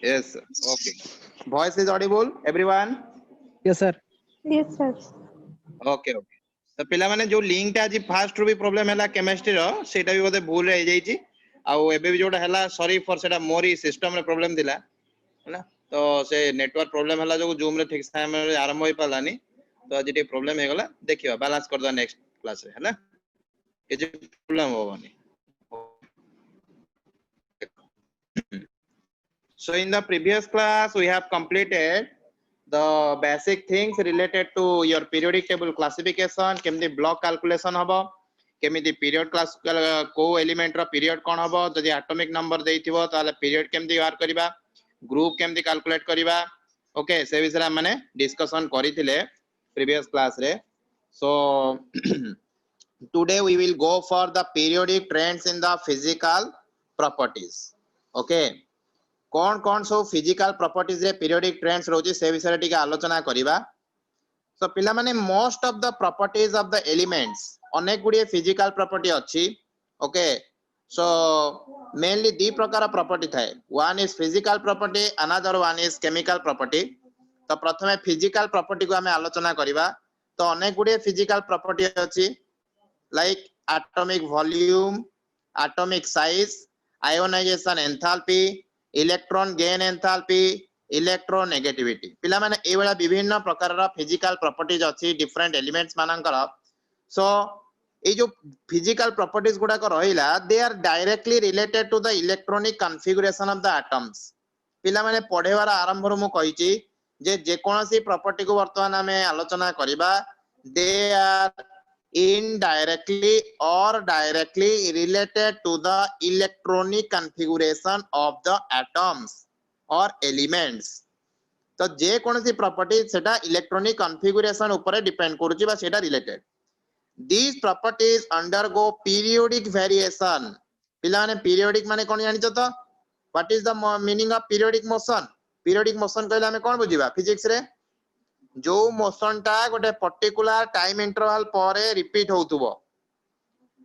Yes, sir. Okay. Voice is audible, everyone? Yes, sir. Yes, sir. Okay, okay. तो पिला माने जो link टा आज फास्ट रू भी प्रॉब्लम हैला केमिस्ट्री रो सेटा भी बोधे भूल रह जाई छी आ एबे भी जोटा हैला सॉरी फॉर सेटा मोरी सिस्टम रे प्रॉब्लम दिला हैना तो से नेटवर्क प्रॉब्लम हैला जो जूम रे ठीक टाइम रे आरंभ होई पालानी तो आज टे प्रॉब्लम हे गला देखियो बैलेंस कर दो नेक्स्ट क्लास रे हैना ए जे problem होबनी. So in the previous class we have completed the basic things related to your periodic table classification केमदी block calculation हबो केमदी period class को element रो period कोन हबो जदि atomic number देइथिबो ताले period केमदी बाहर करिबा group केमदी calculate करिबा ओके से विषय माने डिस्कशन करिथिले previous class रे. So today we will go for the periodic trends in the physical properties. Okay, कौन कौन सब फिजिकल प्रॉपर्टीज रे पीरियोडिक ट्रेंड्स रोजी से विषय टिके आलोचना करिबा. सो पिला माने most of the properties of the elements अनेक गुडी फिजिकल प्रॉपर्टी अछि. ओके, सो मेनली दी प्रकार प्रॉपर्टी थाए. One is physical property, another one is chemical property. तो प्रथमे फिजिकल प्रॉपर्टी को हमें आलोचना करिबा. तो अनेक गुडी फिजिकल प्रॉपर्टी अछि like atomic volume, atomic size, ionization enthalpy, electron gain enthalpy, electronegativity. पिला माने ए वाला विभिन्न प्रकार रा फिजिकल प्रॉपर्टीज अछि डिफरेंट एलिमेंट्स मानकर. सो ए जो फिजिकल प्रॉपर्टीज गुडा को रहिला they are directly related to the electronic configuration of the atoms. पिला माने पढेवार आरंभ रो मु कहिची जे कोनोसी प्रॉपर्टी को वर्तमान हमें आलोचना करिबा they are indirectly or directly related to the electronic configuration of the atoms or elements. तो जे कोनसी प्रॉपर्टी सेटा इलेक्ट्रॉनिक कॉन्फ़िगरेशन ऊपर डिपेंड करूची बा सेटा related. These properties undergo periodic variation. पिला ने periodic माने कोन जानि तो what is the meaning of periodic motion? Periodic motion कहले हमें कोन बुझिबा फिजिक्स रे जो मोशन टा गोटे पर्टिकुलर टाइम इंटरवल परे रिपीट होउतबो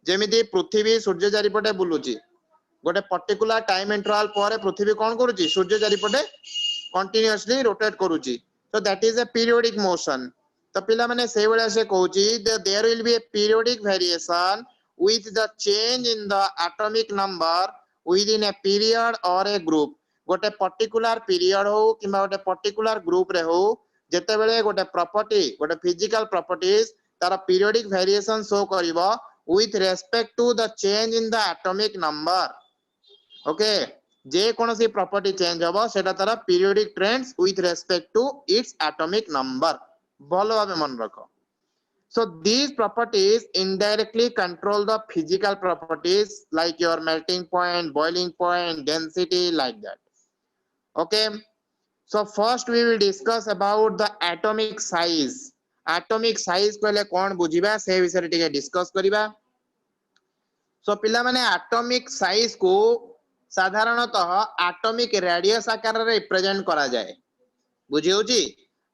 जेमिति पृथ्वी सूर्य चारिपटे बुलुची गोटे पर्टिकुलर टाइम इंटरवल परे पृथ्वी कोन करूची सूर्य चारिपटे कंटीन्यूअसली रोटेट करूची. So that is a periodic motion. तो पिला माने से बेला से कहूची there will be a periodic variation with the change in the atomic number within a period or a group. गोटे पर्टिकुलर पीरियड हो किबा गोटे पर्टिकुलर ग्रुप रे हो जेते बेले गोटे प्रॉपर्टी गोटे फिजिकल प्रॉपर्टीज तार पीरियोडिक वेरिएशन शो करिवो with respect to the change in the atomic number. Okay, जे कोनोसी प्रॉपर्टी चेंज होबो सेटा तार periodic trends with respect to its atomic number. भलो भाबे मन रखो. So these properties indirectly control the physical properties like your melting point, boiling point, density, like that. Okay, so first we will discuss about the atomic size. Atomic size कहले कोन बुझिबा से विषय रे टिके discuss करिबा. सो पिला माने atomic size को साधारणतः atomic radius आकार रे रिप्रेजेंट करा जाय. बुझी होची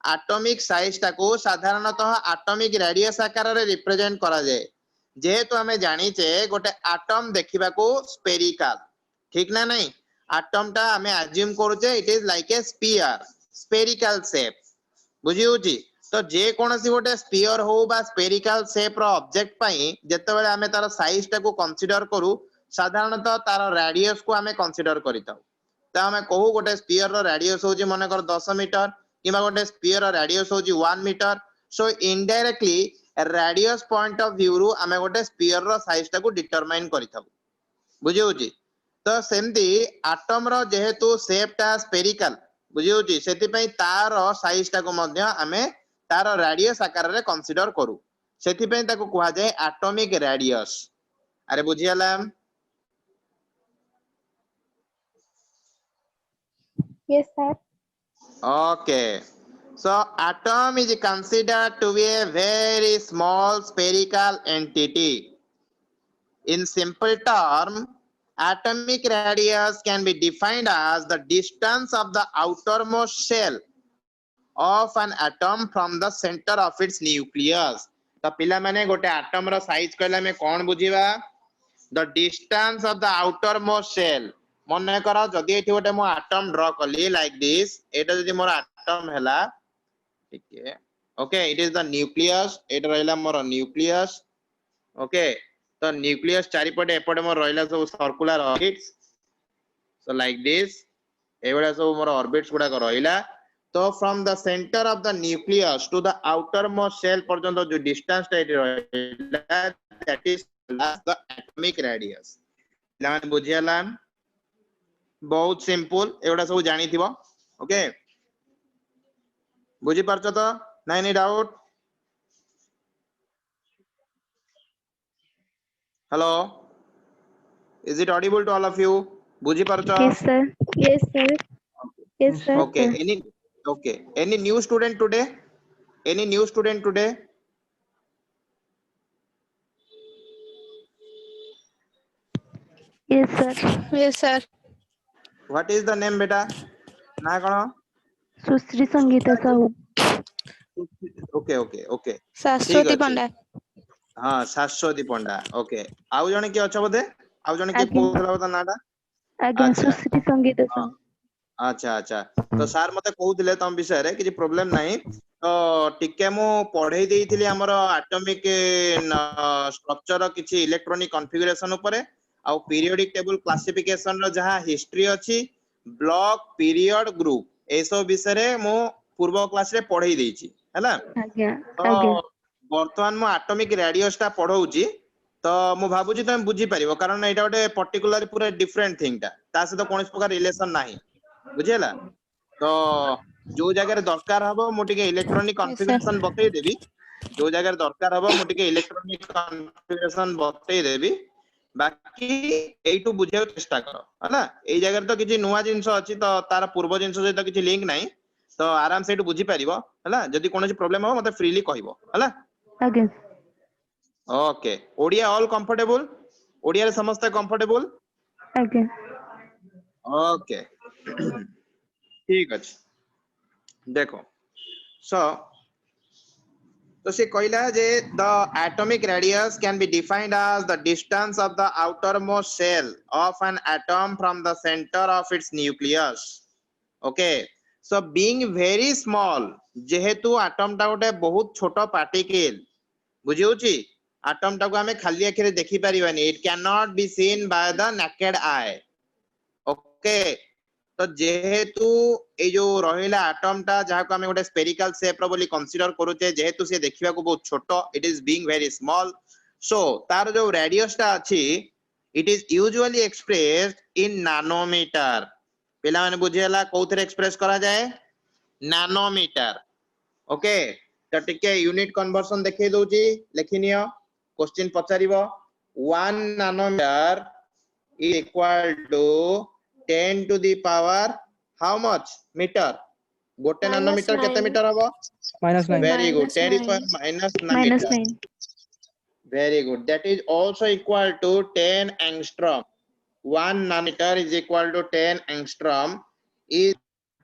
एटॉमिक साइज टाको साधारणतः एटॉमिक रेडियस आकार रे रिप्रेजेंट करा जाय. जेहेतु हमें जानी छे गोटे एटम देखिबा को स्फेरिकल ठीक ना नहीं. एटम टा हमें अज्यूम करू छे it is like a sphere spherical shape. बुझी होची तो जे कोनसी गोटे स्फीयर हो बा स्फेरिकल शेप रो ऑब्जेक्ट पई जते बेले हमें तार साइज टाको कंसीडर करू साधारणतः तार रेडियस को हमें कंसीडर करिताऊ. त हमें कहू गोटे स्फीयर रो रेडियस होची माने कर 10 मीटर किबा गोटे स्फीयर रेडियस होची 1 meter. So indirectly radius point of view रु हमें गोटे स्फीयर रो साइज टाको डिटरमाइन करिथाउ. बुझी होची तो सेमती एटम रो जेहेतु शेप टा स्फेरिकल बुझी होची सेति पई तार साइज टाको मध्य हमें तार रेडियस आकार रे कंसीडर करू. सेति पई ताको कुहा जाय एटॉमिक रेडियस. अरे बुझियाला. Yes, sir. Okay, so atom is considered to be a very small spherical entity. In simple term, atomic radius can be defined as the distance of the outermost shell of an atom from the center of its nucleus. तो पिला माने गोटे atom रो size कहला में कोन बुझिबा the distance of the outermost shell मने कर जदि एठी गोटे मो एटम ड्रा कली लाइक दिस एटा जदि मोर एटम हैला ठीक है okay it is the nucleus एटा रहला मोर न्यूक्लियस ओके तो न्यूक्लियस चारिपटे एपटे मोर रहला सब circular orbits so like this एवडा सब मोर ऑर्बिट्स गुडा को रहला तो from the centre of the nucleus to the outermost cell पर्यंत जो डिस्टेंस टा रहला that is the atomic radius लान बुझियाला बहुत सिंपल एवडा सब जानी थिबो ओके बुझी परछ तो ना any doubt hello is it audible to all of you बुझी परछ Yes, sir. Yes, sir. Yes, sir. okay any new student today any new student today Yes, sir. Yes, sir. what is the name beta ना कोन Susri Sangeeta Sahu. Okay okay okay शाश्वती अच्छे। पंडा हाँ शाश्वती पंडा okay आउ जने के अच्छा बोधे आउ जने के आज्ञा। कोला बता नाटा आज्ञा अच्छा। सुश्री संगीता हाँ। साहू। अच्छा अच्छा तो सार मते कहउतिले तम विषय रे किछि प्रॉब्लम नाही तो टिके मु पढै देइथिली हमर एटॉमिक स्ट्रक्चर किछि इलेक्ट्रॉनिक कॉन्फ़िगरेशन ऊपर आ पीरियोडिक टेबल क्लासिफिकेशन रो जहा हिस्ट्री अछि ब्लॉक पीरियड ग्रुप एसो विषय रे मु पूर्व क्लास रे पढै देइछि हैला आज्ञा तो आज्ञा वर्तमान मु एटॉमिक रेडियस ता पढौछि तो मु भाबुछि तुम बुझी परिबो कारण एटा गोटे पर्टिकुलर पूरा डिफरेंट थिंग ता ता सहित कोनोस प्रकार रिलेशन नाही बुझिला तो जो जगह दरकार हबो मु टिके इलेक्ट्रॉनिक कॉन्फ़िगरेशन बतै देबी जो जगह दरकार हबो मु टिके इलेक्ट्रॉनिक कॉन्फ़िगरेशन बतै देबी बाकी एइटु बुझियो चेष्टा करो हला एई जगह तो किछि नुवा जिंस अछि तो तार पूर्व जिंस सहित किछि लिंक नाही तो आराम से एइटु बुझी परिबो हला जदि कोनोसी प्रॉब्लम हो मते फ्रीली कहिबो हला आज्ञा okay Odia all comfortable Odia रे समस्त कंफर्टेबल आज्ञा ओके ठीक अछि देखो सो तो से कहला जे the atomic radius can be defined as the distance of the outermost shell of an atom from the centre of its nucleus okay so being very small जेहेतु एटम टा गोटे बहुत छोट पार्टिकल बुझियोची एटम टा को हमें खाली आखिरे देखि परिबानी it can not be seen by the naked eye okay तो जेहेतु ए जो रहिला एटम टा जहा को हमें गोटे स्फेरिकल शेप रो बोली कंसीडर करूचे जेहेतु से देखिबा को बहुत छोटो it is being very small so तार जो रेडियस टा अछि it is usually expressed in nanometer पेला माने बुझियला कोथरे एक्सप्रेस करा जाए नैनोमीटर ओके तो टिके यूनिट कन्वर्जन देखै दोची लेखिनियो क्वेश्चन पचारिबो 1 nanometre is equal to 10 to the power how much meter गोटे Minus नैनोमीटर केते 9. मीटर हबो -9 very good Minus 10 is nine. minus 9 minus meter 9 very good that is also equal to 10 angstrom 1 nanometer is equal to 10 angstrom is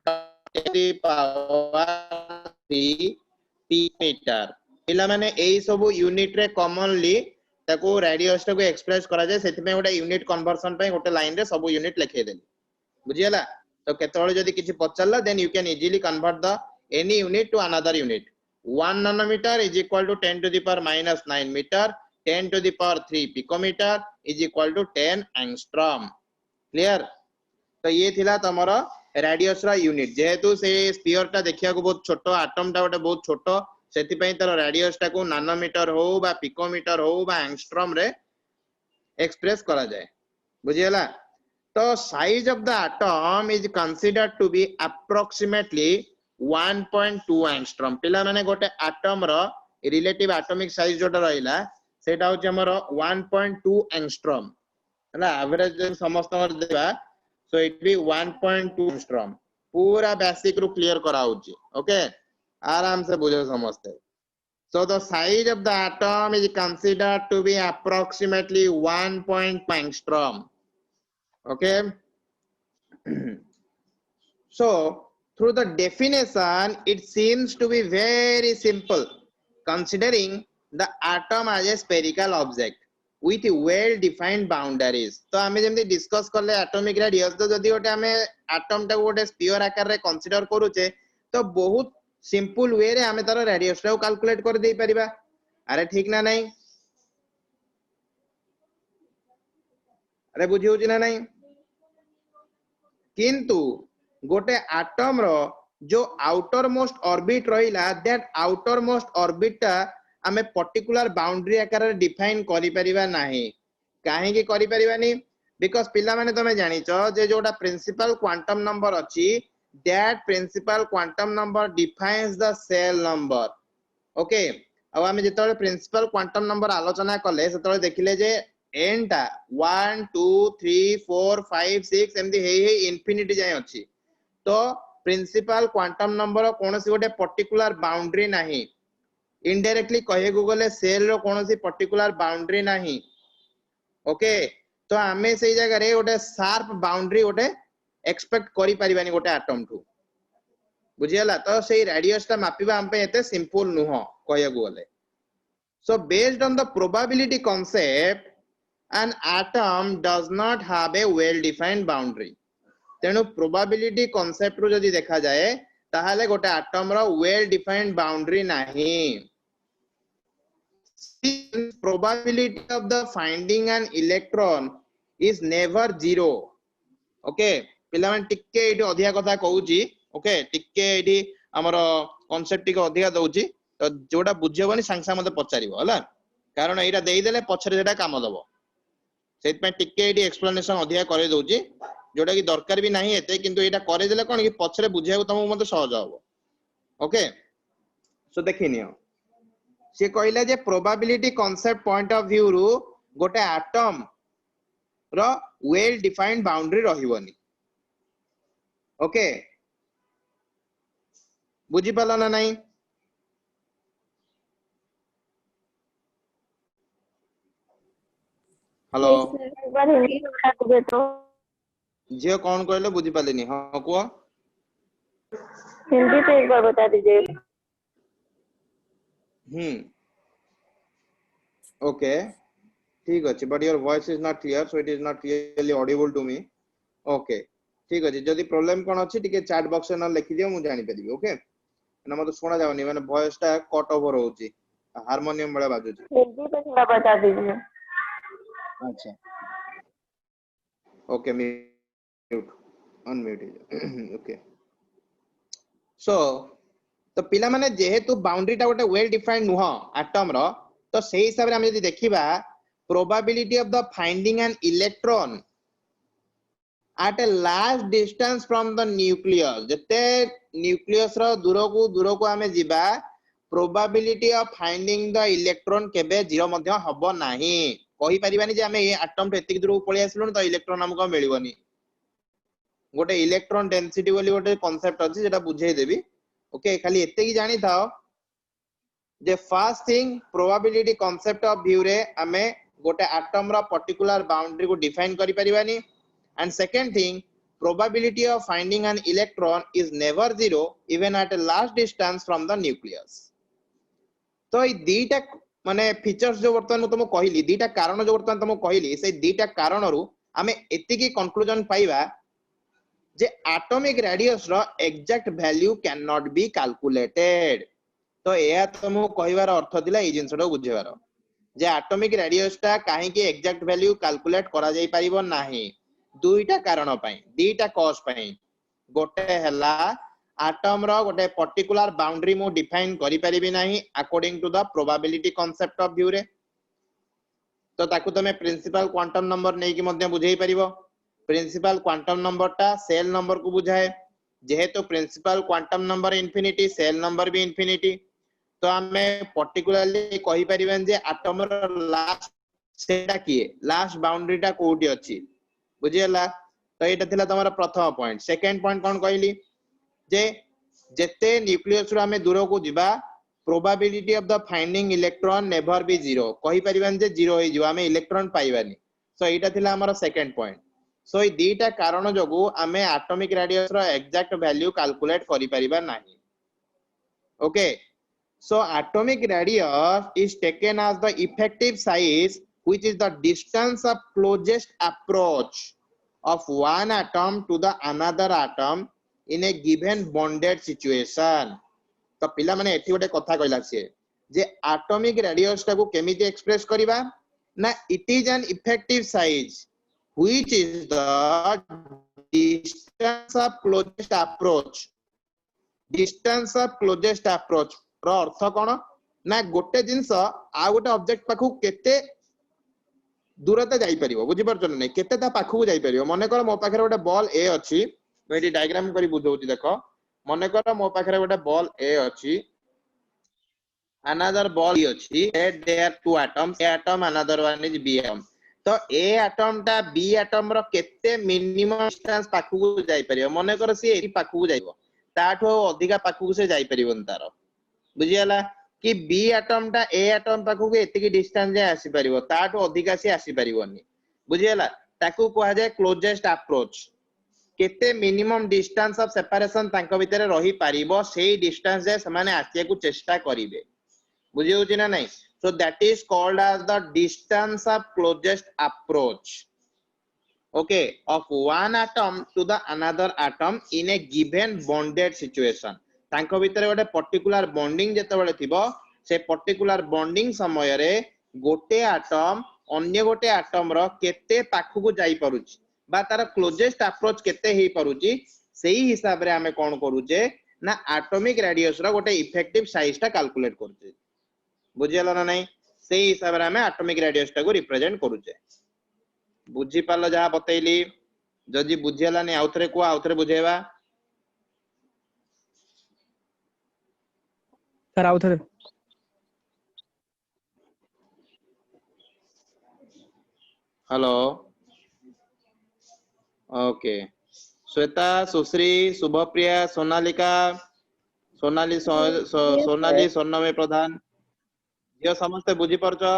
10 to the power 3 p meter पिला माने एई सब unit रे commonly ताको radius को express करा जाय सेति में गोटे यूनिट कन्वर्जन पे गोटे लाइन रे सब यूनिट लिखे देली बुझियला तो केतोळे जदी किछि पचलला then you can easily convert the any unit to another unit 1 nanometre is equal to 10 to the power -9 metre 10 to the power 3 picometre is equal to 10 angstrom clear तो ये थिला तमरो रेडियस रा यूनिट जेहेतु से स्फीयर टा देखिया को बहुत छोटो एटम टा गोटे बहुत छोटो सेति पई तर रेडियस टा को नैनोमीटर हो बा पिकोमीटर हो बा एंगस्ट्रॉम रे एक्सप्रेस करा जाए बुझियला तो size of the atom is considered to be approximately 1.2 angstrom पिला माने गोटे एटम रो रिलेटिव एटॉमिक साइज जोटा रहिला सेटा होचे हमर 1.2 एंगस्ट्रॉम हला एवरेज समस्त हमर देबा सो इट बी 1.2 एंगस्ट्रॉम पूरा बेसिक रू क्लियर करा होची ओके आराम से बुझो समझते so the size of the atom is considered to be approximately 1.2 angstrom okay so through the definition it seems to be very simple considering the atom as a spherical object with well defined boundaries. तो आमे जेमती discuss करले atomic radius, तो जदी गोटे आमे atom टा गोटे sphere आकार रे कंसीडर करूचे तो बहुत सिंपल वे रे आमे तार रेडियस टा कैलकुलेट कर दे परिबा। अरे ठीक ना नहीं? अरे बुझी होची ना नहीं? किंतु गोटे एटम रो जो आउटर मोस्ट ऑर्बिट रहिला, दैट आउटर मोस्ट ऑर्बिट टा आमे पर्टिकुलर बाउंड्री आकार रे डिफाइन करि परिबा नाही। काहे की करि परिबानी? बिकॉज़ पिला माने तमे जानिचो जे जोटा प्रिंसिपल क्वांटम नंबर अछि, that principal quantum number defines the shell number. Okay, अब आमे जेतले प्रिंसिपल क्वांटम नंबर आलोचना कले सेतले देखिले जे n टा 1 2 3 4 5 6 एमदी हे इंफिनिटी जाय अछि। तो प्रिंसिपल क्वांटम नंबर कोनोसी गोटे पर्टिकुलर बाउंड्री नाही। इनडायरेक्टली कहे गले सेल रो कोनोसी पर्टिकुलर बाउंड्री नाही। ओके, तो आमे सेई जगह रे गोटे शार्प बाउंड्री गोटे एक्सपेक्ट करि परिबानी गोटे एटम टू। बुझियला? तो सेई रेडियस टा मापिबा हम पे एते सिंपल नुहो कहे गले। So based on the probability concept, an atom does not have a well defined boundary. तेणु प्रोबेबिलिटी कांसेप्ट रो जदी देखा जाए ताहाले गोटे एटम रो वेल डिफाइंड बाउंड्री नाही। Probability of the finding an electron is never zero. Okay, पिला मन टिके एठी अधिया कथा कहूची। ओके, टिके एठी हमरो कांसेप्ट टिके अधिया दउची, तो जोटा बुझियबनी सांसा मते पचारिबो हला, कारण एटा देई देले पछरे जेटा काम दबो। सेत पे टिके एठी एक्सप्लेनेशन अधिया करे दउची, जोटा की दरकार भी नाही एते, किंतु एटा करे देले कोन की पछरे बुझियाको तमो मते सहज हबो। ओके, सो देखिनियो से कहले जे probability concept point of view रु गोटे एटम रो वेल डिफाइंड बाउंड्री रहिबोनी। ओके, बुझी पाला ना नहीं? हेलो जियो कौन कहले बुझी पालिनी? हां को हिंदी से एक बार बता दीजिए। ओके, ठीक अछि, but your voice is not clear, so it is not really audible to me. Okay, ठीक अछि, जदी प्रॉब्लम कोन अछि टिके चैट बॉक्स न लिखि दियो, मु जानि परिबी। ओके, ना मते सुना जावनी, माने वॉइस टा कट ओवर होउची, हारमोनियम बळे बाजुची। हिंदी पे थोड़ा बता दीजिए। अच्छा, ओके, म्यूट अनम्यूट। ओके, सो तो पिला माने जेहेतु बाउंड्री टा गोटे वेल डिफाइंड नुह एटम रो, तो सेही हिसाब रे हम यदि देखिबा probability of the finding an electron at a large distance from the nucleus, जते न्यूक्लियस रो दूर को आमे जिबा probability of finding the electron केबे जीरो मध्ये हबो नाही। कहि परिबानी जे आमे एटम एतिक दूर को पळि आसलुन तो इलेक्ट्रॉन हमको मिलिबोनी। गोटे इलेक्ट्रॉन डेंसिटी बोली गोटे कांसेप्ट अछि जेटा बुझाई देबी। ओके, खाली एते की जानि थाओ जे first thing probability concept of view रे आमे गोटे एटम रो पर्टिकुलर बाउंड्री को डिफाइन करि परिबानी। And second thing, probability of finding an electron is never zero even at a large distance from the nucleus. तो ये दीटा माने फीचर्स जो वर्तमान तुमको कहली, दीटा कारण जो वर्तमान तुमको कहली, से दीटा कारण रु आमे एति की कंक्लूजन पाइबा जे एटॉमिक रेडियस रो exact value can not be calculated. तो एया तुमको कहिवार अर्थ दिला ए जिंसडो बुझेबार जे एटॉमिक रेडियस टा काहे की एग्जैक्ट वैल्यू कैलकुलेट करा जाई परिबो नाही। दुईटा कारण पाई, दुईटा कॉज पाई। गोटे हला एटम रो गोटे पर्टिकुलर बाउंड्री मु डिफाइन करि परिबि नाही according to the probability concept of view रे। तो ताकू तमे प्रिंसिपल क्वांटम नंबर नै कि मध्ये बुझाई परिबो। प्रिंसिपल क्वांटम नंबर टा सेल नंबर को बुझाए, जेहेतु principal quantum number infinity, shell number भी इंफिनिटी, तो हमें पर्टिकुलरली कहि परिबेन जे एटम रो लास्ट सेटा किए, लास्ट बाउंड्री टा कोठी अछि। बुझियला? तो एटा थिला तमरा प्रथम पॉइंट। सेकंड पॉइंट कोन कहली जे जेते न्यूक्लियस रु हमें दूर को जिबा probability of the finding electron never be zero, कहि परिबेन जे जीरो होई जिवो, हमें इलेक्ट्रॉन पाइबानी। सो एटा थिला हमर सेकंड पॉइंट। सो ए दीटा कारण जोगु हमें एटॉमिक रेडियस रो एग्जैक्ट वैल्यू कैलकुलेट करि परिबा नाही। Okay, so atomic radius is taken as the effective size which is the distance of closest approach of one atom to the another atom in a given bonded situation. तो पिला माने एठी गोटे कथा कहला से जे एटॉमिक रेडियस टाको केमिति एक्सप्रेस करिबा ना it is an effective size which is the distance of closest approach. Distance of closest approach रो अर्थ कोन ना गोटे जिंस आ गोटे ऑब्जेक्ट पाखु केते दूरता जाई परिबो बुझि परछन नै केते ता पाखु जाई परिबो मने कर मो पाखरे गोटे बॉल ए अछि मैं एटी डायग्राम करी बुझौती देखो मने कर मो पाखरे गोटे बॉल ए अछि another ball B अछि there are two atoms A atom another one is B atom तो A atom ता B atom रो केते मिनिमम डिस्टेंस पाखु जाई परिबो मने कर से एटी पाखु जाइबो ताठो अधिका पाखु से जाई परिबोन तारो बुझियाला कि B atom ता A atom पाखु के एतिकी डिस्टेंस जे आसी परिबो ताठो अधिका से आसी परिबोनी बुझियाला ताकू कोहा जाय क्लोजेस्ट अप्रोच केते मिनिमम डिस्टेंस ऑफ सेपरेशन तांको भितरे रही परिबो सेही डिस्टेंस जे समाने आसिया को चेष्टा करिवे बुझि होछि ना नै so that is called as the distance of closest approach okay of one atom to the another atom in a given bonded situation तांको भितरे गोटे पर्टिकुलर बॉन्डिंग जते बेले थिबो से पर्टिकुलर बॉन्डिंग समय रे गोटे एटम अन्य गोटे एटम रो केते पाखु को जाई परुची बा तार क्लोजेस्ट अप्रोच केते हेई परुची सेही हिसाब रे हमें कोन करूचे ना एटॉमिक रेडियस रो गोटे इफेक्टिव साइज ता कैलकुलेट करचे बुझियला ना नै सेही हिसाब रे हमें एटॉमिक रेडियस ता को रिप्रेजेंट करूचे बुझी पालो जहा बतैली जदि बुझियला नै आउथरे को आउथरे बुझेबा सर आउथरे हेलो ओके श्वेता सुश्री शुभप्रिया सोनालिका सोनाली सोनाली स्वर्णमय प्रधान यो समस्त बुझी परछो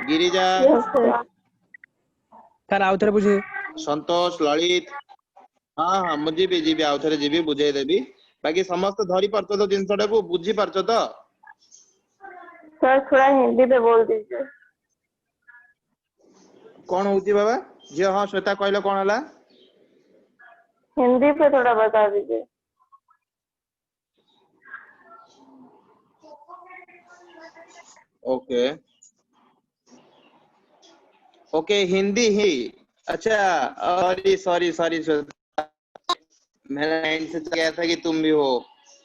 गिरिजा Yes, sir. सर आउथरे बुझे संतोष ललित हाँ हाँ मुझे भी जीबी आउथरे जीबी बुझे देबी बाकी समस्त धरी परछो तो जिंसटा को बुझी परछो तो सर थोड़ा हिंदी में बोल दीजिए। कौन होती बाबा जी हाँ श्वेता कहलो कौन हला हिंदी पे थोड़ा बता दीजिए। ओके ओके हिंदी ही अच्छा सॉरी सॉरी सॉरी मेरा माइंड से गया था कि तुम भी हो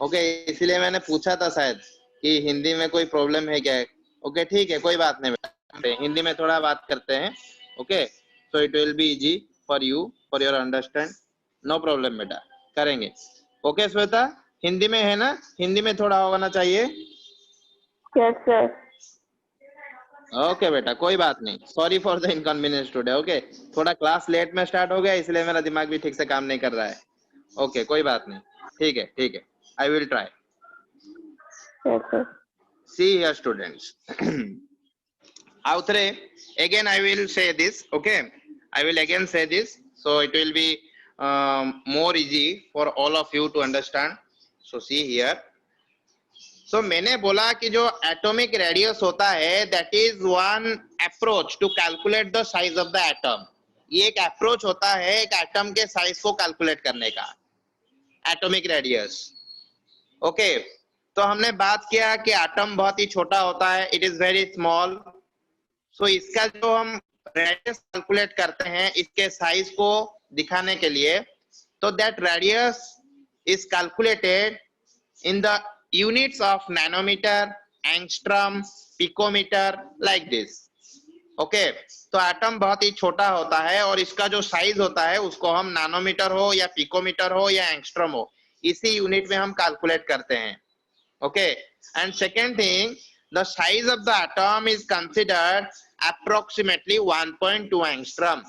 ओके इसलिए मैंने पूछा था शायद कि हिंदी में कोई प्रॉब्लम है क्या ओके ठीक है कोई बात नहीं बेटा हिंदी में थोड़ा बात करते हैं okay so it will be easy for you for your understand no problem बेटा करेंगे ओके श्वेता हिंदी में है ना हिंदी में थोड़ा होना चाहिए यस सर। ओके बेटा कोई बात नहीं sorry for the inconvenience today okay थोड़ा क्लास लेट में स्टार्ट हो गया इसलिए मेरा दिमाग भी ठीक से काम नहीं कर रहा है ओके कोई बात नहीं ठीक है I will try yes sir. See here students आउथरे again I will say this okay I will again say this so it will be more easy for all of you to understand so see here so मैंने बोला कि जो atomic radius होता है that is one approach to calculate the size of the atom ये एक approach होता है एक एटम के साइज को कैलकुलेट करने का एटॉमिक रेडियस ओके तो हमने बात किया कि एटम बहुत ही छोटा होता है इट इज वेरी स्मॉल सो इसका जो हम रेडियस कैलकुलेट करते हैं इसके साइज को दिखाने के लिए तो that radius is calculated in the units of nanometer angstrom picometer like this okay तो एटम बहुत ही छोटा होता है और इसका जो साइज होता है उसको हम नैनोमीटर हो या पिकोमीटर हो या एंगस्ट्रॉम हो इसी यूनिट में हम कैलकुलेट करते हैं okay and second thing the size of the atom is considered approximately 1.2 angstrom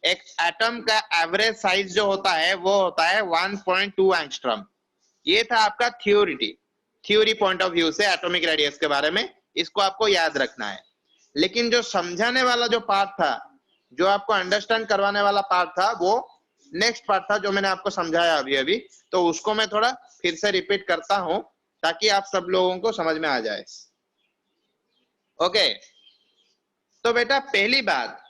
एक एटम का एवरेज साइज जो होता है वो होता है 1.2 एंगस्ट्रॉम ये था आपका थ्योरी पॉइंट ऑफ व्यू से एटॉमिक रेडियस के बारे में इसको आपको याद रखना है लेकिन जो समझाने वाला जो पार्ट था जो आपको अंडरस्टैंड करवाने वाला पार्ट था वो नेक्स्ट पार्ट था जो मैंने आपको समझाया अभी तो उसको मैं थोड़ा फिर से रिपीट करता हूं ताकि आप सब लोगों को समझ में आ जाए ओके, तो बेटा पहली बात,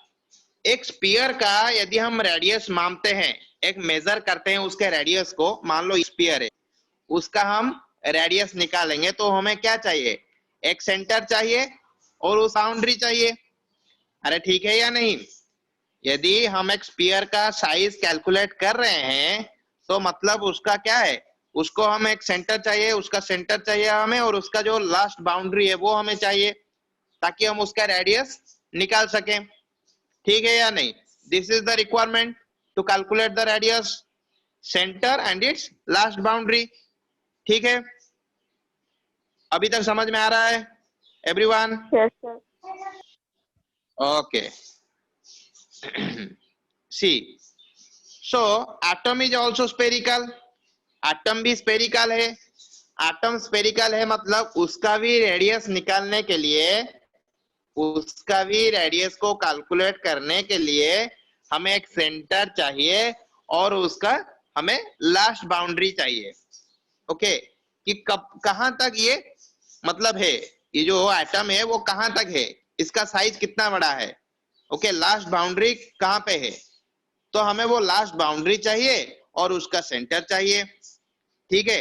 एक स्फीयर का यदि हम रेडियस मापते हैं, एक मेजर करते हैं उसके रेडियस को, मान लो स्फीयर है, उसका हम रेडियस निकालेंगे तो हमें क्या चाहिए, एक सेंटर चाहिए और उस बाउंड्री चाहिए। अरे ठीक है या नहीं? यदि हम एक स्फीयर का साइज कैलकुलेट कर रहे हैं तो मतलब उसका क्या है, उसको हम एक सेंटर चाहिए, उसका सेंटर चाहिए हमें, और उसका जो लास्ट बाउंड्री है वो हमें चाहिए, ताकि हम उसका रेडियस निकाल सकें। ठीक है या नहीं? This is the requirement to calculate the radius, centre and its last boundary. ठीक है, अभी तक समझ में आ रहा है everyone? Yes sir. Okay. See, so atom is also spherical. Atom भी spherical है। Atom spherical है मतलब उसका भी रेडियस निकालने के लिए, उसका भी रेडियस को कैलकुलेट करने के लिए हमें एक सेंटर चाहिए और उसका हमें लास्ट बाउंड्री चाहिए। ओके, कि कब कहां तक ये मतलब है, ये जो एटम है वो कहां तक है, इसका साइज कितना बड़ा है। ओके, लास्ट बाउंड्री कहां पे है, तो हमें वो लास्ट बाउंड्री चाहिए और उसका सेंटर चाहिए। ठीक है,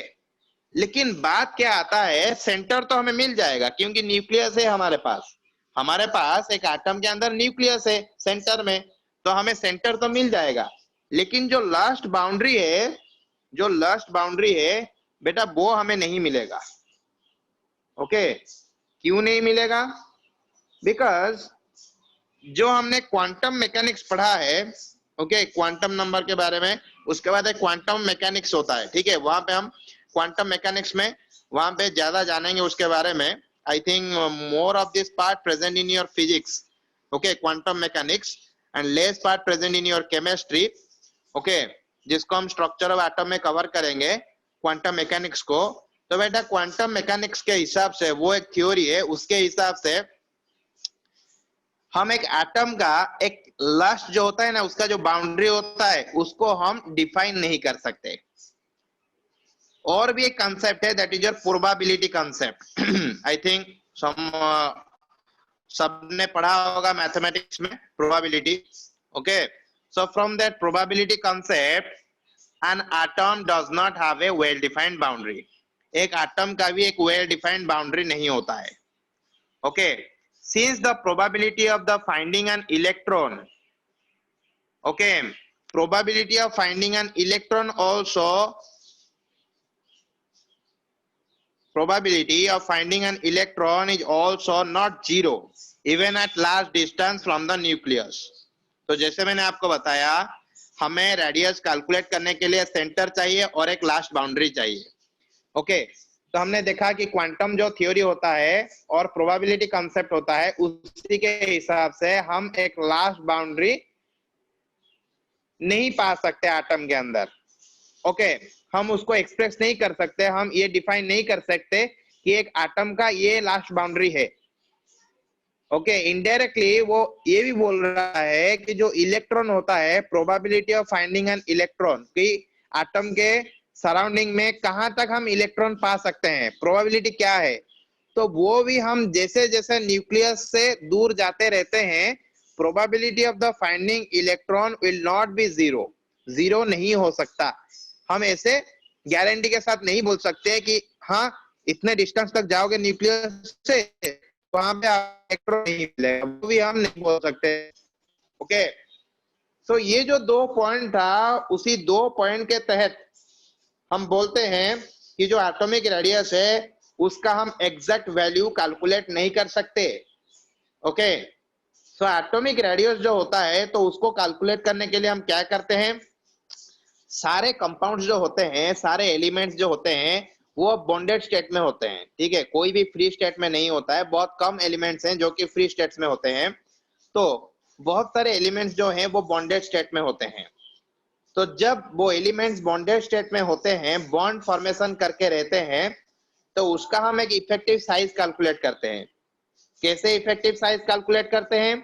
लेकिन बात क्या आता है, सेंटर तो हमें मिल जाएगा क्योंकि न्यूक्लियस है हमारे पास एक एटम के अंदर न्यूक्लियस है सेंटर में, तो हमें सेंटर तो मिल जाएगा। लेकिन जो लास्ट बाउंड्री है बेटा वो हमें नहीं मिलेगा। ओके, क्यों नहीं मिलेगा? बिकॉज जो हमने क्वांटम मैकेनिक्स पढ़ा है, ओके, क्वांटम नंबर के बारे में, उसके बाद एक क्वांटम मैकेनिक्स होता है। ठीक है, वहां पे हम क्वांटम मैकेनिक्स में वहां पे ज्यादा जानेंगे उसके बारे में। I think more of this part present in your physics, okay, quantum mechanics, and less part present in your chemistry. Okay, जिसको हम स्ट्रक्चर ऑफ एटम में कवर करेंगे क्वांटम मैकेनिक्स को। तो बेटा क्वांटम मैकेनिक्स के हिसाब से, वो एक थ्योरी है, उसके हिसाब से हम एक एटम का एक लास्ट जो होता है ना, उसका जो बाउंड्री होता है उसको हम डिफाइन नहीं कर सकते। और भी एक कंसेप्ट है, that is your probability concept. I think सबने पढ़ा होगा मैथमेटिक्स में probability. Okay, so from that probability concept, an atom does not have a well defined boundary. एक एटम का भी एक वेल डिफाइंड बाउंड्री नहीं होता है। Okay, since the probability of the finding an electron, okay, probability of finding an electron also, probability of finding an electron is also not zero even at large distance from the nucleus. तो जैसे मैंने आपको बताया, हमें radius calculate करने के लिए centre चाहिए और एक लास्ट बाउंड्री चाहिए। ओके, तो हमने देखा कि क्वांटम जो थ्योरी होता है और प्रोबेबिलिटी कांसेप्ट होता है, उसी के हिसाब से हम एक लास्ट बाउंड्री नहीं पा सकते एटम के अंदर। ओके, हम उसको एक्सप्रेस नहीं कर सकते, हम ये डिफाइन नहीं कर सकते कि एक एटम का ये लास्ट बाउंड्री है। ओके, इनडायरेक्टली वो ये भी बोल रहा है कि जो इलेक्ट्रॉन होता है, probability of finding an electron, कि एटम के सराउंडिंग में कहां तक हम इलेक्ट्रॉन पा सकते हैं, प्रोबेबिलिटी क्या है, तो वो भी हम जैसे जैसे न्यूक्लियस से दूर जाते रहते हैं, probability of the finding electron will not be zero नहीं हो सकता। हम ऐसे गारंटी के साथ नहीं बोल सकते कि हाँ इतने डिस्टेंस तक जाओगे न्यूक्लियस से, वहां पे इलेक्ट्रॉन नहीं मिलेगा, वो भी हम नहीं बोल सकते। ओके, तो ये जो 2 पॉइंट था, उसी 2 पॉइंट के तहत हम बोलते हैं कि जो एटॉमिक रेडियस है उसका हम एग्जैक्ट वैल्यू कैलकुलेट नहीं कर सकते। ओके, सो एटॉमिक रेडियस जो होता है, तो उसको कैलकुलेट करने के लिए हम क्या करते हैं, सारे कंपाउंड्स जो होते हैं, सारे एलिमेंट्स जो होते हैं, वो बॉन्डेड स्टेट में होते हैं। ठीक है, कोई भी फ्री स्टेट में नहीं होता है, बहुत कम एलिमेंट्स हैं जो कि फ्री स्टेट्स में होते हैं। तो बहुत सारे एलिमेंट्स जो हैं वो बॉन्डेड स्टेट में होते हैं। तो जब वो एलिमेंट्स बॉन्डेड स्टेट में होते हैं, बॉन्ड फॉर्मेशन करके रहते हैं, तो उसका हम एक इफेक्टिव साइज कैलकुलेट करते हैं। कैसे इफेक्टिव साइज कैलकुलेट करते हैं?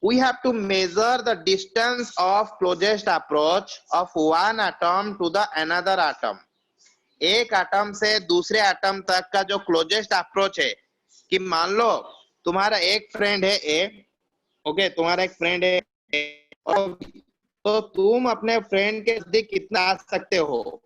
We have to measure the distance of closest approach of one atom to the another atom. एक एटम से दूसरे एटम तक का जो क्लोजेस्ट अप्रोच है, कि मान लो तुम्हारा एक फ्रेंड है ए, ओके, तुम्हारा एक फ्रेंड है A, और तो तुम अपने फ्रेंड के नजदीक कितना आ सकते हो,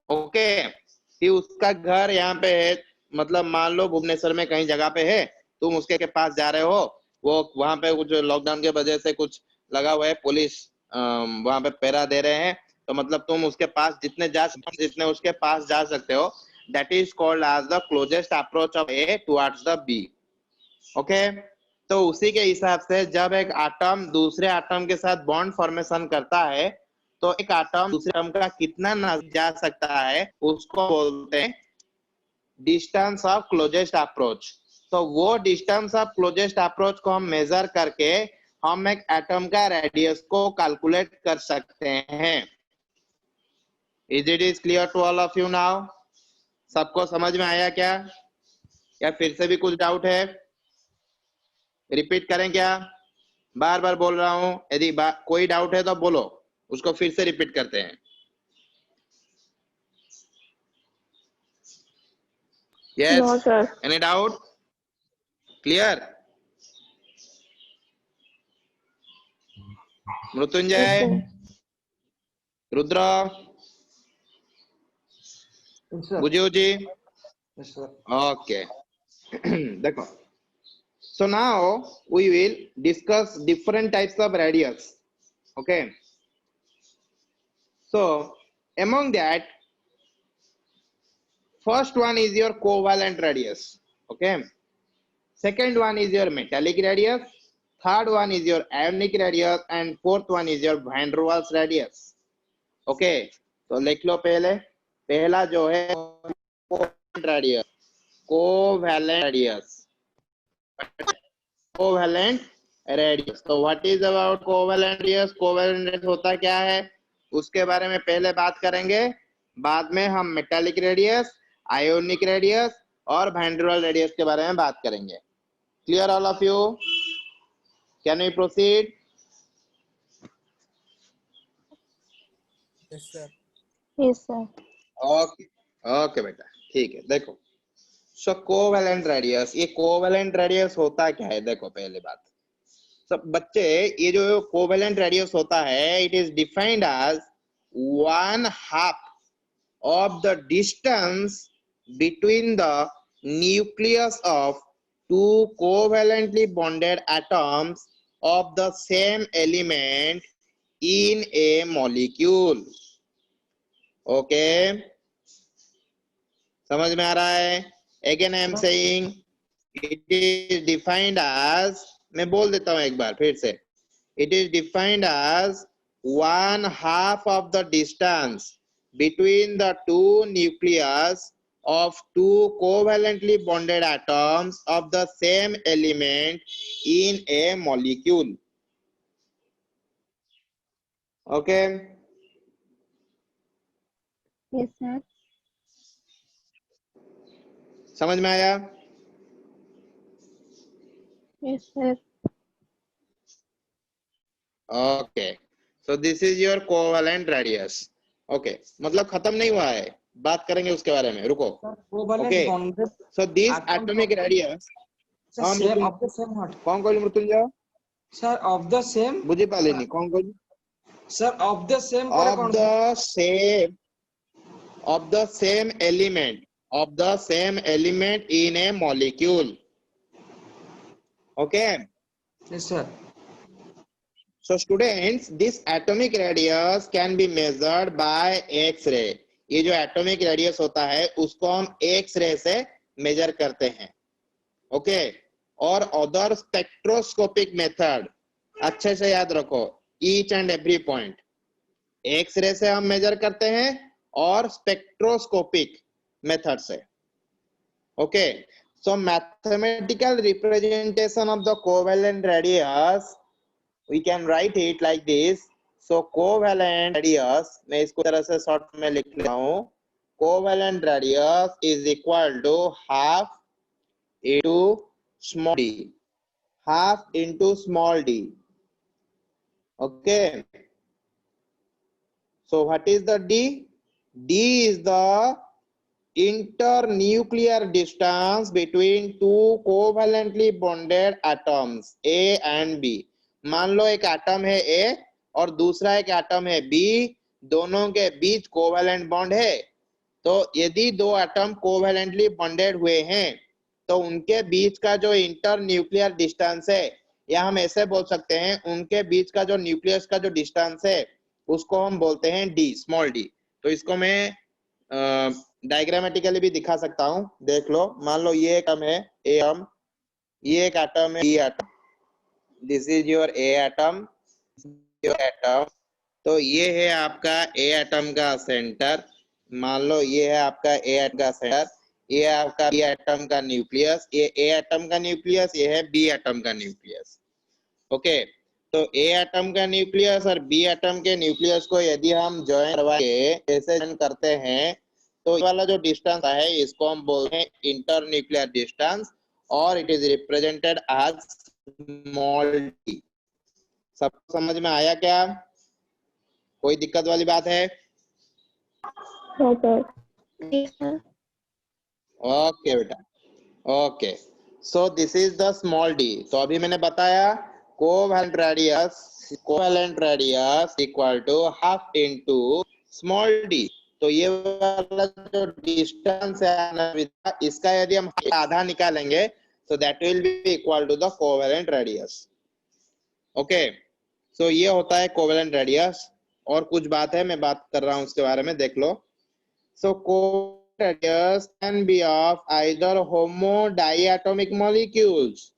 ओके, कि उसका घर यहाँ पे है, मतलब मान लो भुवनेश्वर में कहीं जगह पे है, तुम उसके के पास जा रहे हो, वो वहां पे कुछ लॉकडाउन के वजह से कुछ लगा हुआ है, पुलिस वहां पे पहरा दे रहे हैं, तो मतलब तुम उसके पास जितने उसके पास जा सकते हो, that is called as the closest approach of A towards the B, okay. तो उसी के हिसाब से जब एक एटम दूसरे एटम के साथ बॉन्ड फॉर्मेशन करता है, तो एक एटम दूसरे एटम का कितना नजदीक जा सकता है उसको बोलते हैं डिस्टेंस ऑफ क्लोजेस्ट अप्रोच। तो वो डिस्टेंस ऑफ क्लोजेस्ट अप्रोच को हम मेजर करके हम एक एटम का रेडियस को कैलकुलेट कर सकते हैं। Is it is clear to all of you now? सबको समझ में आया क्या, या फिर से भी कुछ डाउट है? रिपीट करें क्या? बार बार बोल रहा हूं, यदि कोई डाउट है तो बोलो, उसको फिर से रिपीट करते हैं। Yes, no sir. Any doubt? Clear? Yes Mrityunjay, sir. Rudra, Yes, sir. बुझी जी? Yes, sir. ओके। देखो, so now we will discuss different types of radius, okay? So among that, first one is your covalent radius, okay? Second one is your metallic radius, third one is your ionic radius, and fourth one is your van der Waals radius, okay? तो लिख लो, पहला जो है covalent radius, covalent radius, covalent radius. तो what is about covalent radius? Covalent radius होता क्या है उसके बारे में पहले बात करेंगे, बाद में हम मेटालिक रेडियस, आयोनिक रेडियस और वैन डर वाल्स रेडियस के बारे में बात करेंगे। Clear all of you? Can we proceed? Yes, sir. Yes sir. Okay, okay बेटा, ठीक है। देखो, सो कोवेलेंट रेडियस, ये कोवेलेंट रेडियस होता क्या है? देखो, पहले बात, सब बच्चे, ये जो कोवेलेंट रेडियस होता है, it is defined as 1/2 of the distance between the nucleus of two covalently bonded atoms of the same element in a molecule, okay? समझ में आ रहा है? Again I am saying it is defined as, मैं बोल देता हूं एक बार फिर से, it is defined as 1/2 of the distance between the two nucleus of two covalently bonded atoms of the same element in a molecule, okay? Yes sir. समझ में आया? Yes sir. Okay, so this is your covalent radius, okay? मतलब खत्म नहीं हुआ है, बात करेंगे उसके बारे में, रुको। Sir, covalent Okay. bonded So this atoms atomic radius, sir, same of the same what? कौन कौन Mrityunjay? Sir, of the same. बुझी पालेनी, कौन कौन? Sir, of the same করে Of কোন? the same element, of the same element in a molecule, okay? Yes, sir. So students, this atomic radius can be measured by X-ray. ये जो atomic radius होता है उसको हम X-ray से major करते हैं, ओके? और अदर स्पेक्ट्रोस्कोपिक मेथड, अच्छे से याद रखो each and every point, X ray से हम मेजर करते हैं और स्पेक्ट्रोस्कोपिक मेथड से, okay? So mathematical representation of the covalent radius, we can write it like this. So covalent radius, मैं इसको तरह से शॉर्ट में लिख रहा हूं, covalent radius is equal to half into small d, half into small d, okay? So what is the d? D is the internuclear distance between two covalently bonded atoms A and B। मान लो एक atom है A और दूसरा एक atom है B, दोनों के बीच covalent bond है। तो यदि दो एटम कोवेलेंटली बॉन्डेड हुए हैं तो उनके बीच का जो इंटर न्यूक्लियर डिस्टेंस है, या हम ऐसे बोल सकते हैं उनके बीच का जो न्यूक्लियस का जो डिस्टेंस है उसको हम बोलते हैं डी, स्मॉल डी। तो इसको मैं डायग्रामेटिकली भी दिखा सकता हूं, देख लो। मान लो ये एटम है ए एटम, ये एक एटम है B atom, this is your A atom, your atom. तो ये है आपका ए एटम का सेंटर, मान लो ये है आपका ए एटम का सेंटर, ये है आपका बी एटम का न्यूक्लियस, ये ए एटम का न्यूक्लियस, ये है बी एटम का न्यूक्लियस। ओके, तो ए एटम का न्यूक्लियस और बी एटम के न्यूक्लियस को यदि हम ज्वाइन करवाके ऐसे ज्वाइन करते हैं तो ये वाला जो डिस्टेंस है इसको हम बोलते हैं इंटर न्यूक्लियर डिस्टेंस, और it is represented as small d. सब समझ में आया क्या? कोई दिक्कत वाली बात है? ओके बेटा, okay. So this is the small d. तो अभी मैंने बताया covalent radius equal to half into small d. तो ये वाला जो डिस्टेंस है इसका यदि हम आधा निकालेंगे तो that will be equal to the covalent radius. Okay, so ये होता है कोवेलेंट रेडियस। और कुछ बात है, मैं बात कर रहा हूं उसके बारे में, देख लो। So covalent radius can be of either homo diatomic molecules.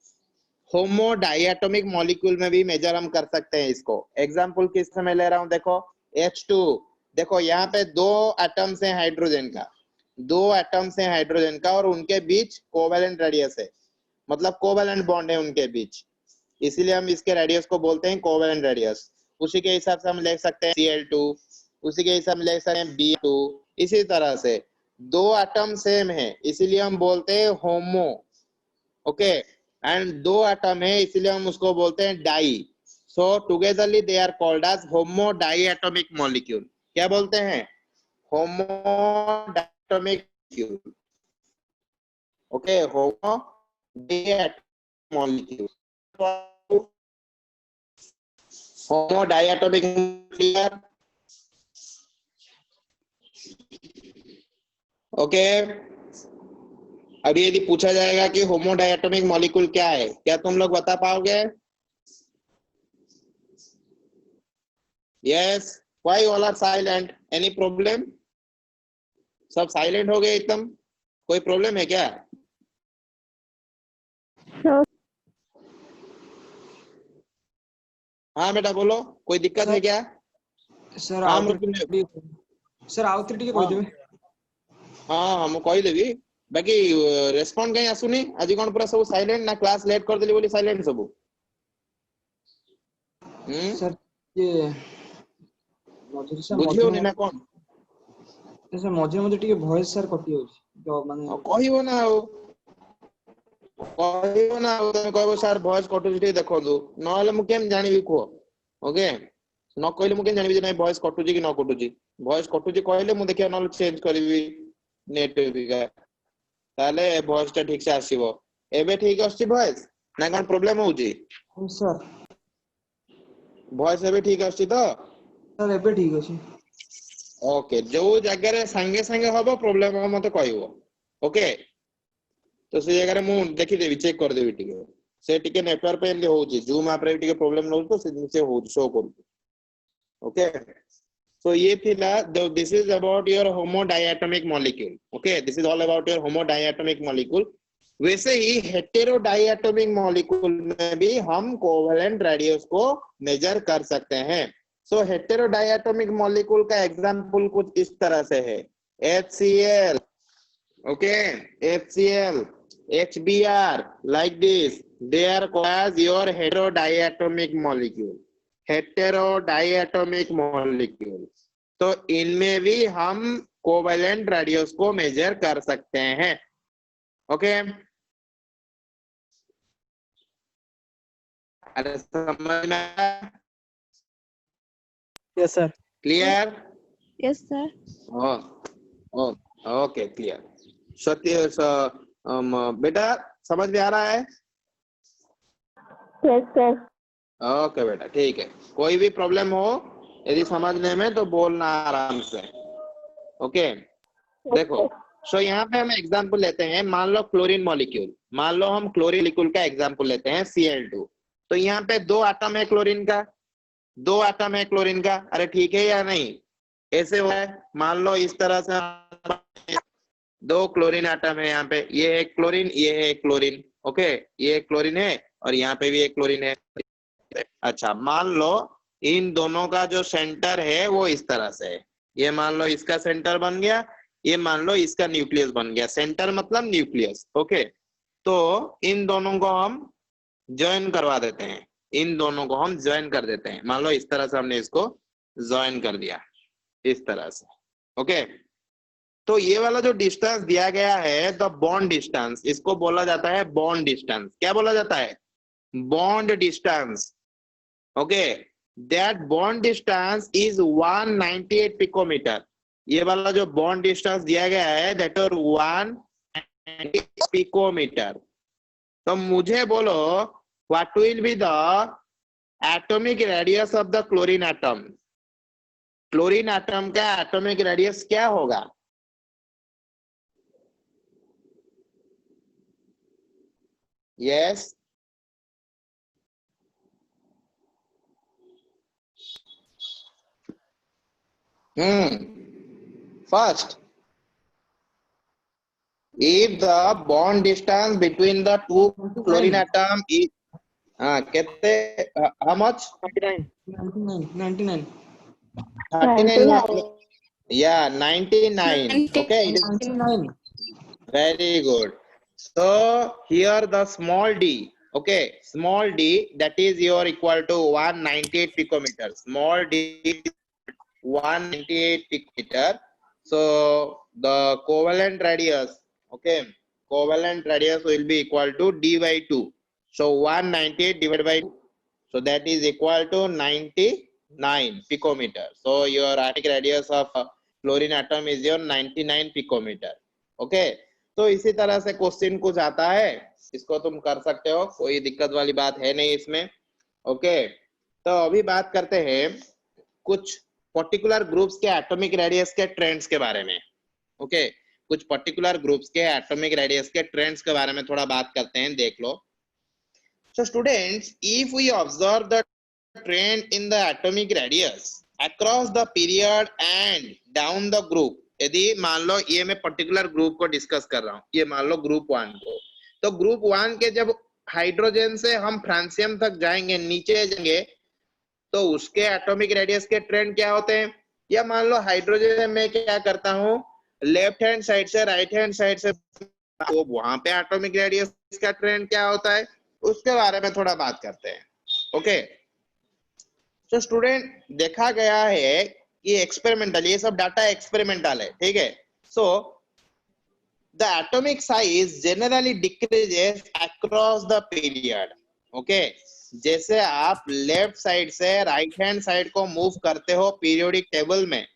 Homo diatomic molecule में भी मेजर हम कर सकते हैं इसको। एग्जांपल किस में ले रहा हूं, देखो H2। देखो यहाँ पे दो एटम्स हैं हाइड्रोजन का, दो एटम्स हैं हाइड्रोजन का, और उनके बीच कोवेलेंट रेडियस है, मतलब कोवेलेंट बॉन्ड है उनके बीच, इसीलिए हम इसके रेडियस को बोलते हैं कोवेलेंट रेडियस। उसी के हिसाब से हम लिख सकते हैं Cl2, उसी के हिसाब से लिख सकते हैं Br2। इसी तरह से दो एटम सेम है इसीलिए हम बोलते हैं होमो। ओके, एंड दो एटम है इसीलिए हम उसको बोलते हैं di. So togetherly they are called as homo diatomic molecule. क्या बोलते हैं? Homo diatomic molecule. Okay, homo diatomic molecule, homo diatomic molecule. Okay, अभी यदि पूछा जाएगा कि होमो डाइएटॉमिक मॉलिक्यूल क्या है, क्या तुम लोग बता पाओगे? Yes, why all are silent? Any problem? सब साइलेंट हो गए एकदम, कोई प्रॉब्लम है क्या? हाँ बेटा बोलो, कोई दिक्कत है क्या? सर हाँ आउथरे सर आउथरे टिके कहि देबे। हाँ हम कहि देबी, बाकी रेस्पॉन्ड कहीं आसुनी आज कौन पूरा सब साइलेंट ना, क्लास लेट कर देली बोली साइलेंट सब? सर ये मझे सर बुझियो नि ना कौन? सर मझे टिके वॉइस सर कटि होछि जो माने कहिबो ना हो, कहिबो ना हो, तुम कहबो सर वॉइस कटुछि टिके देखंदु, नहले मु केम जानिबी को? ओके, न कहले मु केम जानिबी जे नै वॉइस कटुछि कि न कटुछि? वॉइस कटुछि कहले मु देखिया नहले चेंज करबी नेट बिगा, ताले वॉइस ता ठीक से आसीबो। एबे ठीक आछि वॉइस ना कोन प्रॉब्लम होउछि? सर वॉइस एबे ठीक आछि तो? सर एबे ठीक अछि। ओके, जो जगह रे संगे संगे हबो प्रॉब्लम हो मते कहबो। ओके, तो से जगह रे मु देखि देबी, चेक कर देबी टिके, से टिके नेटवर्क पे एली होउछि, जूम ऐप रे टिके प्रॉब्लम नउ तो से हो शो करू। ओके, so ये थिला, this is about your homo diatomic molecule. Okay, this is all about your homo diatomic molecule. वैसे ही हेटेरो डाइएटॉमिक मॉलिक्यूल में भी हम कोवेलेंट रेडियस को मेजर कर सकते हैं। सो हेटेरो डाइएटॉमिक मॉलिक्यूल का एग्जांपल कुछ इस तरह से है, HCl, okay, HCl, HBr, like this, they are called as your heterodiatomic molecule, heterodiatomic molecule. तो इनमें भी हम कोवेलेंट रेडियस को मेजर कर सकते हैं। ओके, अरे समझ में आया? Yes sir. Clear? Yes sir. Oh okay clear. Satya बेटा समझ में आ रहा है? Yes sir. ओके बेटा ठीक है, कोई भी प्रॉब्लम हो यदि समझने में तो बोलना आराम से। ओके देखो, सो यहाँ पे हम एग्जांपल लेते हैं, मान लो क्लोरीन मॉलिक्यूल, मान लो हम क्लोरीन मॉलिक्यूल का एग्जांपल लेते हैं Cl2। तो यहाँ पे 2 आटम है क्लोरीन का, 2 आटम है क्लोरीन का। अरे ठीक है या नहीं? ऐसे हुआ है, मान लो इस तरह से 2 क्लोरीन आटम है यहाँ पे, ये है क्लोरीन, ये है क्लोरीन। ओके, ये क्लोरीन है और यहाँ पे भी एक क्लोरीन है। अच्छा, मान लो इन दोनों का जो सेंटर है वो इस तरह से है, ये मान लो इसका सेंटर बन गया, ये मान लो इसका न्यूक्लियस बन गया। सेंटर मतलब न्यूक्लियस। ओके, तो इन दोनों को हम ज्वाइन करवा देते हैं, इन दोनों को हम ज्वाइन कर देते हैं। मान लो इस तरह से हमने इसको ज्वाइन कर दिया, इस तरह से। ओके, तो ये वाला जो डिस्टेंस दिया गया है, द बॉन्ड डिस्टेंस, इसको बोला जाता है बॉन्ड डिस्टेंस। क्या बोला जाता है? Bond distance. Okay, that bond distance is 198 picometre. ये वाला जो बॉन्ड डिस्टेंस दिया गया है दैट इज 198 पिकोमीटर। तो मुझे बोलो what will be the atomic radius of the chlorine atom. Chlorine atom का एटॉमिक रेडियस क्या होगा? Yes first, if the bond distance between the two chlorine atom is कहते how much? 99. 39 yeah 99. Okay, it is 99. very good. So here the small d, okay, small d, that is your equal to 198 picometer. Small d is 198 picometer. So the covalent radius, okay, covalent radius will be equal to d by 2. So 198 divided by 2, so that is equal to 99 picometer. So your atomic radius of chlorine atom is your 99 picometer. Okay, तो इसी तरह से question कुछ आता है, इसको तुम कर सकते हो, कोई दिक्कत वाली बात है नहीं इसमें। ओके, तो अभी बात करते हैं कुछ पर्टिकुलर ग्रुप्स के एटॉमिक रेडियस के ट्रेंड्स के बारे में। ओके, कुछ पर्टिकुलर ग्रुप्स के एटॉमिक रेडियस के ट्रेंड्स के बारे में थोड़ा बात करते हैं, देख लो। So students, if we observe the trend in the atomic radius across the period and down the group, यदि मान लो ये मैं पर्टिकुलर ग्रुप को डिस्कस कर रहा हूँ, ये मान लो ग्रुप 1 को, तो ग्रुप 1 के जब हाइड्रोजन से हम फ्रांसियम तक जाएंगे, नीचे जाएंगे, तो उसके एटॉमिक रेडियस के ट्रेंड क्या होते हैं? या मान लो हाइड्रोजन में क्या करता हूँ, लेफ्ट हैंड साइड से राइट हैंड साइड से, तो वहां पे एटॉमिक रेडियस का ट्रेंड क्या होता है, उसके बारे में थोड़ा बात करते हैं। ओके, तो स्टूडेंट देखा गया है ये एक्सपेरिमेंटल, ये सब डाटा एक्सपेरिमेंटल है, ठीक है। So the atomic size generally decreases across the period. Okay, जैसे आप लेफ्ट साइड से राइट हैंड साइड को मूव करते हो पीरियोडिक टेबल में,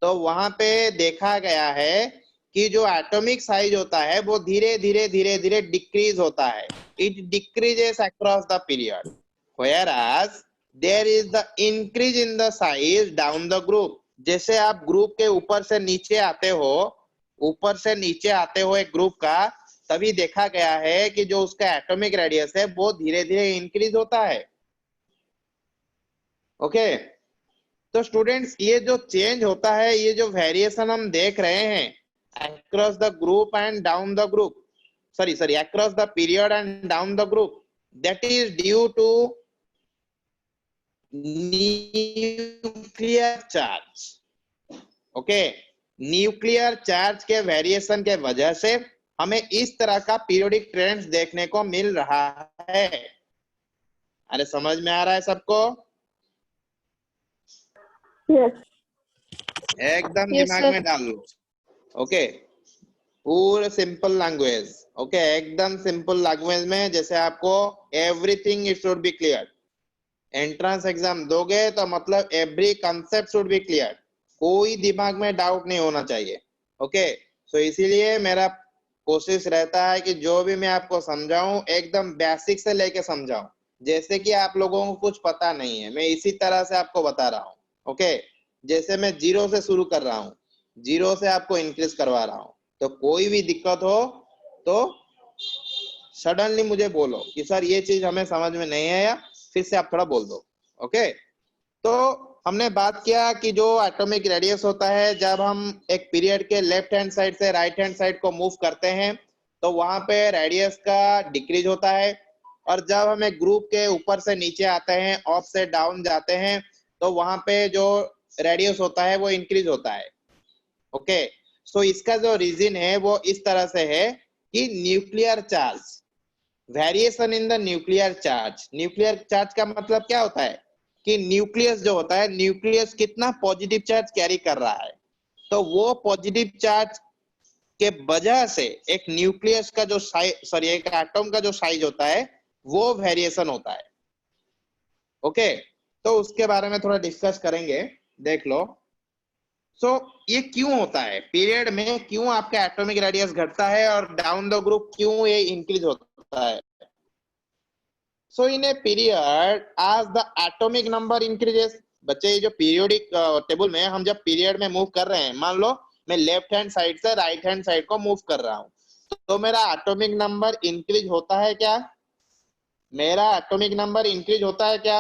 तो वहां पे देखा गया है कि जो एटॉमिक साइज होता है वो धीरे धीरे डिक्रीज होता है। It decreases across the period, whereas there is the increase in the size down the group. जैसे आप ग्रुप के ऊपर से नीचे आते हो, ऊपर से नीचे आते हो एक ग्रुप का, तभी देखा गया है कि जो उसका एटॉमिक रेडियस है वो धीरे धीरे इंक्रीज होता है। ओके, तो स्टूडेंट्स ये जो चेंज होता है, ये जो वेरिएशन हम देख रहे हैं across the group and down the group, sorry across the period and down the group, that is due to nuclear charge. okay, nuclear charge के वेरिएशन के वजह से हमें इस तरह का पीरियोडिक ट्रेंड्स देखने को मिल रहा है। अरे समझ में आ रहा है सबको? यस एकदम Yes, दिमाग sir. में डाल लो। ओके, पूरे सिंपल लैंग्वेज, ओके, एकदम सिंपल लैंग्वेज में, जैसे आपको everything it should be clear. Entrance exam दोगे तो मतलब every concept should be clear, कोई दिमाग में डाउट नहीं होना चाहिए। ओके, तो इसीलिए मेरा कोशिश रहता है कि जो भी मैं आपको समझाऊं एकदम बेसिक से लेके समझाऊं, जैसे कि आप लोगों को कुछ पता नहीं है, मैं इसी तरह से आपको बता रहा हूँ। ओके, जैसे मैं जीरो से शुरू कर रहा हूँ, जीरो से आपको इंक्रीज करवा रहा हूँ, तो कोई भी दिक्कत हो तो सडनली मुझे बोलो कि सर ये चीज हमें समझ में नहीं आया, फिर से आप थोड़ा बोल दो। ओके, तो हमने बात किया कि जो एटॉमिक रेडियस होता है, जब हम एक पीरियड के लेफ्ट हैंड साइड से राइट हैंड साइड को मूव करते हैं तो वहां पे रेडियस का डिक्रीज होता है, और जब हम एक ग्रुप के ऊपर से नीचे आते हैं, अप से डाउन जाते हैं, तो वहां पे जो रेडियस होता है वो इंक्रीज होता है। ओके, सो इसका जो रीजन है वो इस तरह से है कि nuclear charge, variation in the nuclear charge. Nuclear charge का मतलब क्या होता है कि न्यूक्लियस जो होता है, न्यूक्लियस कितना पॉजिटिव चार्ज कैरी कर रहा है, तो वो पॉजिटिव चार्ज के वजह से एक न्यूक्लियस का जो सॉरी एक एटम का जो साइज होता है वो वेरिएशन होता है। ओके, तो उसके बारे में थोड़ा डिस्कस करेंगे, देख लो। सो ये क्यों होता है, पीरियड में क्यों आपका एटॉमिक रेडियस घटता है और डाउन द ग्रुप क्यों ये इंक्रीज होता है। So in a period, as the atomic number increases, बच्चे ये जो पीरियोडिक टेबल में हम जब पीरियड में मूव कर रहे हैं, मान लो मैं लेफ्ट हैंड साइड से राइट हैंड साइड को मूव कर रहा हूं, तो मेरा एटॉमिक नंबर इंक्रीज होता है क्या? मेरा एटॉमिक नंबर इंक्रीज होता है क्या?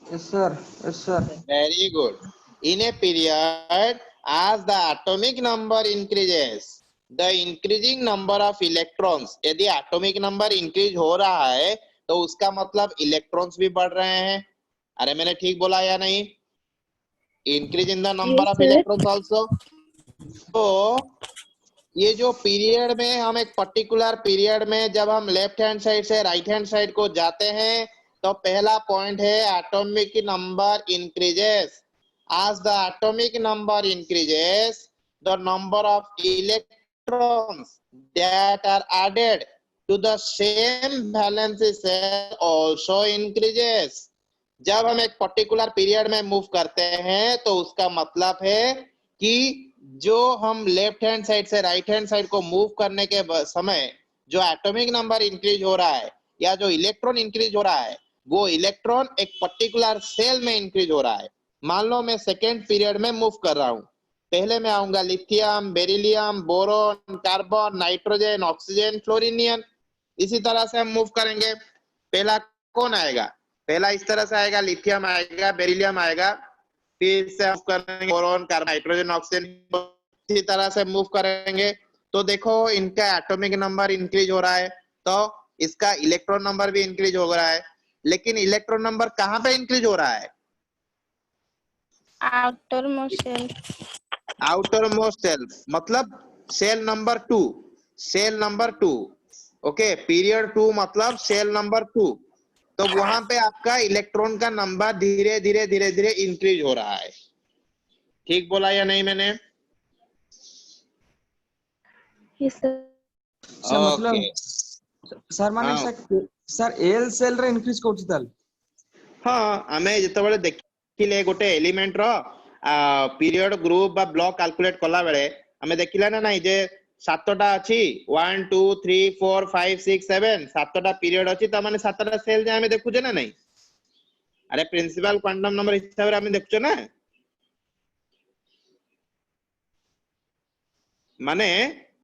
Yes sir, yes sir. Very good. In a period, as the atomic number increases, the increasing number of electrons, यदि एटॉमिक नंबर इंक्रीज हो रहा है तो उसका मतलब इलेक्ट्रॉन्स भी बढ़ रहे हैं। अरे मैंने ठीक बोला या नहीं? Increase in the number of electrons also. तो ये जो पीरियड में हम एक पर्टिकुलर पीरियड में जब हम लेफ्ट हैंड साइड से राइट हैंड साइड को जाते हैं, तो पहला पॉइंट है atomic number increases. as the atomic number increases, the number of electrons that are added to the same valence cell also increases। जब हम एक पर्टिकुलर पीरियड में मूव करते हैं तो उसका मतलब है कि जो हम लेफ्ट हैंड साइड से राइट हैंड साइड को मूव करने के समय जो एटॉमिक नंबर इंक्रीज हो रहा है या जो इलेक्ट्रॉन इंक्रीज हो रहा है, वो इलेक्ट्रॉन एक पर्टिकुलर सेल में इंक्रीज हो रहा है। मान लो मैं सेकेंड पीरियड में मूव कर रहा हूं, पहले मैं आऊंगा lithium, beryllium, boron, carbon, nitrogen, oxygen, fluorinium, इसी तरह से हम मूव करेंगे। पहला कौन आएगा? पहला इस तरह से आएगा, लिथियम आएगा, बेरिलियम आएगा, फिर से मूव करेंगे बोरोन, कार्बन, नाइट्रोजन, ऑक्सीजन, इसी तरह से मूव करेंगे। तो देखो इनका एटॉमिक नंबर इंक्रीज हो रहा है, तो इसका इलेक्ट्रॉन नंबर भी इंक्रीज हो रहा है। लेकिन इलेक्ट्रॉन नंबर कहां पे इंक्रीज हो रहा है? Outermost shell. Outermost shell मतलब shell number 2, shell number 2। Okay, period 2 मतलब सेल नंबर 2। तो वहां पे आपका इलेक्ट्रॉन का नंबर धीरे धीरे धीरे धीरे इंक्रीज हो रहा है। ठीक बोला या नहीं मैंने? Yes sir. सर मतलब सर माने हाँ। सर एल सेल रे इंक्रीज करछि ताल। हाँ, आमे जेतबेले देखिले गोटे एलिमेंट रो पीरियड ग्रुप बा ब्लॉक कैलकुलेट कला बेले आमे देखिला ना नाही जे सातटा अछि 1 2 3 4 5 6 7 सातटा पीरियड अछि त माने सातटा सेल जे आमे देखु जे ना नाही। अरे प्रिंसिपल क्वांटम नंबर हिसाब रे आमे देखु ना, माने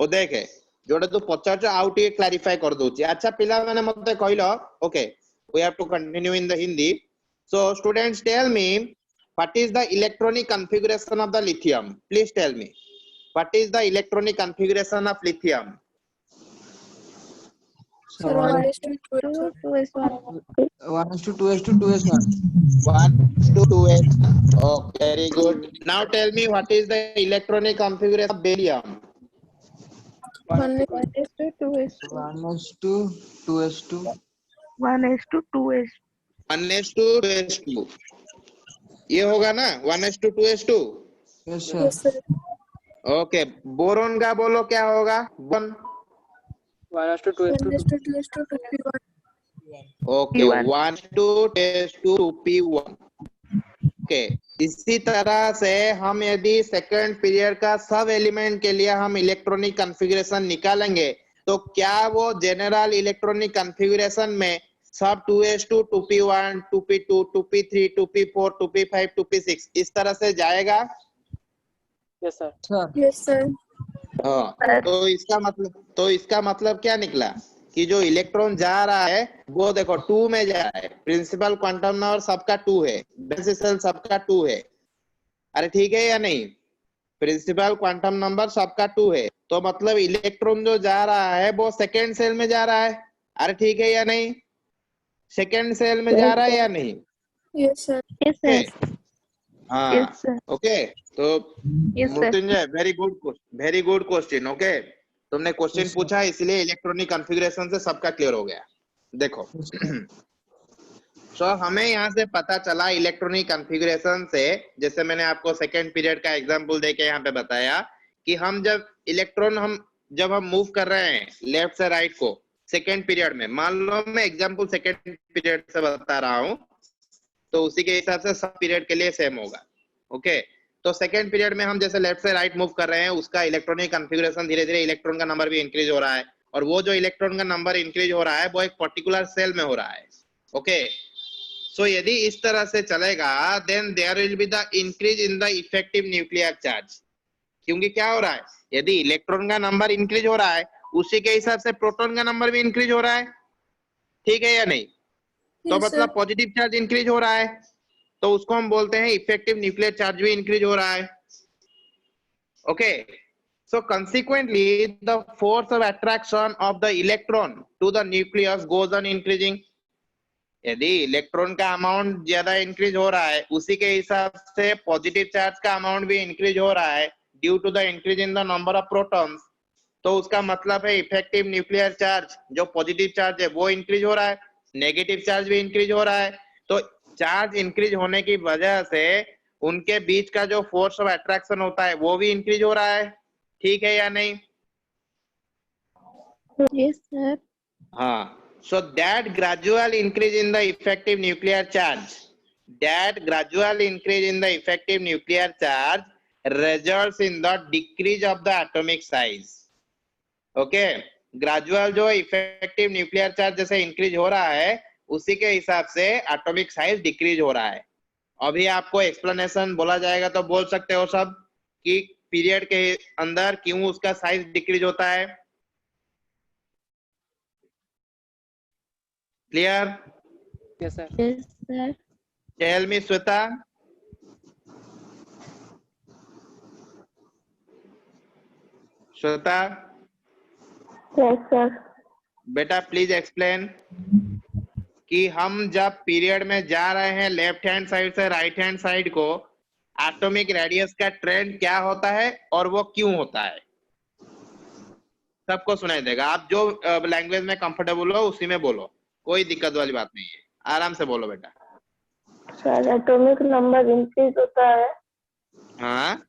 ओ देखे जोडे तू पचार आउ टी क्लैरिफाई कर दोची। अच्छा पिला माने मते कहलो, okay we have to continue in the Hindi. So students tell me what is the electronic configuration of the lithium? Please tell me what is the electronic configuration of lithium? Sir, 1:2:1. 1:2:2:1. 1:2:2. Oh, very good. Now tell me what is the electronic configuration of barium? 1:2:2. 1:2:2. 1:2:2. 1:2:2. ये होगा ना 1:2:2? Yes Yes sir. sir. Okay, boron का बोलो क्या होगा? 1:2:2. Okay, 1:2:2 P1. Okay, इसी तरह से हम यदि सेकंड पीरियड का सब एलिमेंट के लिए हम इलेक्ट्रॉनिक कॉन्फ़िगरेशन निकालेंगे तो क्या वो जनरल इलेक्ट्रॉनिक कॉन्फ़िगरेशन में सब 2s2 2p1 2p2 2p3 2p4 2p5 2p6 इस तरह से जाएगा? Yes sir. Sir yes sir. हाँ, तो इसका मतलब क्या निकला कि जो इलेक्ट्रॉन जा रहा है वो देखो 2 में जा रहा है, प्रिंसिपल क्वांटम नंबर सबका 2 है, बेसिसल सबका 2 है। अरे ठीक है या नहीं? प्रिंसिपल क्वांटम नंबर सबका 2 है, तो मतलब इलेक्ट्रॉन जो जा रहा है वो सेकेंड सेल में जा रहा है। अरे ठीक है या नहीं? सेकेंड सेल में जा रहा है या नहीं? Yes sir. Yes okay, sir. हाँ, यस सर। ओके। तो yes sir. Mrityunjay, very good question. Okay, तुमने क्वेश्चन Yes, sir. पूछा इसलिए इलेक्ट्रॉनिक कॉन्फ़िगरेशन से सबका क्लियर हो गया। देखो Yes, sir. सो हमें यहाँ से पता चला इलेक्ट्रॉनिक कॉन्फ़िगरेशन से, जैसे मैंने आपको सेकेंड पीरियड का एग्जांपल देके यहाँ पे बताया कि हम जब हम मूव कर रहे हैं लेफ्ट से राइट को सेकेंड पीरियड में, मान लो मैं एग्जांपल सेकेंड पीरियड से बता रहा हूँ तो उसी के हिसाब से सब पीरियड के लिए सेम होगा। ओके, तो सेकेंड पीरियड में हम जैसे लेफ्ट से राइट मूव कर रहे हैं उसका इलेक्ट्रॉनिक कॉन्फ़िगरेशन धीरे धीरे इलेक्ट्रॉन का नंबर भी इंक्रीज हो रहा है, और वो जो इलेक्ट्रॉन का नंबर इंक्रीज हो रहा है वो एक पर्टिकुलर सेल में हो रहा है। ओके, सो यदि इस तरह से चलेगा then there will be the increase in the effective nuclear charge. क्योंकि क्या हो रहा है, यदि इलेक्ट्रॉन का नंबर इंक्रीज हो रहा है उसी के हिसाब से प्रोटॉन का नंबर भी इंक्रीज हो रहा है। ठीक है या नहीं? तो मतलब पॉजिटिव चार्ज इंक्रीज हो रहा है तो उसको हम बोलते हैं इफेक्टिव न्यूक्लियर चार्ज भी इंक्रीज हो रहा है। Okay, so consequently the force of attraction of the electron to the nucleus goes on increasing। यदि इलेक्ट्रॉन का अमाउंट ज्यादा इंक्रीज हो रहा है उसी के हिसाब से पॉजिटिव चार्ज का अमाउंट भी इंक्रीज हो रहा है due to the increase in the number of protons. तो उसका मतलब है इफेक्टिव न्यूक्लियर चार्ज जो पॉजिटिव चार्ज है वो इंक्रीज हो रहा है, नेगेटिव चार्ज भी इंक्रीज हो रहा है। तो चार्ज इंक्रीज होने की वजह से उनके बीच का जो फोर्स ऑफ अट्रैक्शन होता है वो भी इंक्रीज हो रहा है। ठीक है या नहीं? Yes sir. हाँ, so that gradual increase in the effective nuclear charge, results in the decrease of the atomic size। Okay, gradual जो इफेक्टिव न्यूक्लियर चार्ज जैसे इंक्रीज हो रहा है उसी के हिसाब से एटॉमिक साइज डिक्रीज हो रहा है। अभी आपको एक्सप्लेनेशन बोला जाएगा तो बोल सकते हो सब कि पीरियड के अंदर क्यों उसका साइज डिक्रीज होता है। Clear? Yes sir. Yes sir. Tell me Shweta. Shweta yes sir. बेटा प्लीज एक्सप्लेन कि हम जब पीरियड में जा रहे हैं लेफ्ट हैंड साइड से राइट हैंड साइड को एटॉमिक रेडियस का ट्रेंड क्या होता है और वो क्यों होता है। सबको सुनाई देगा, आप जो लैंग्वेज में कंफर्टेबल हो उसी में बोलो, कोई दिक्कत वाली बात नहीं है, आराम से बोलो बेटा। सर एटॉमिक नंबर इंक्रीज होता है। हाँ,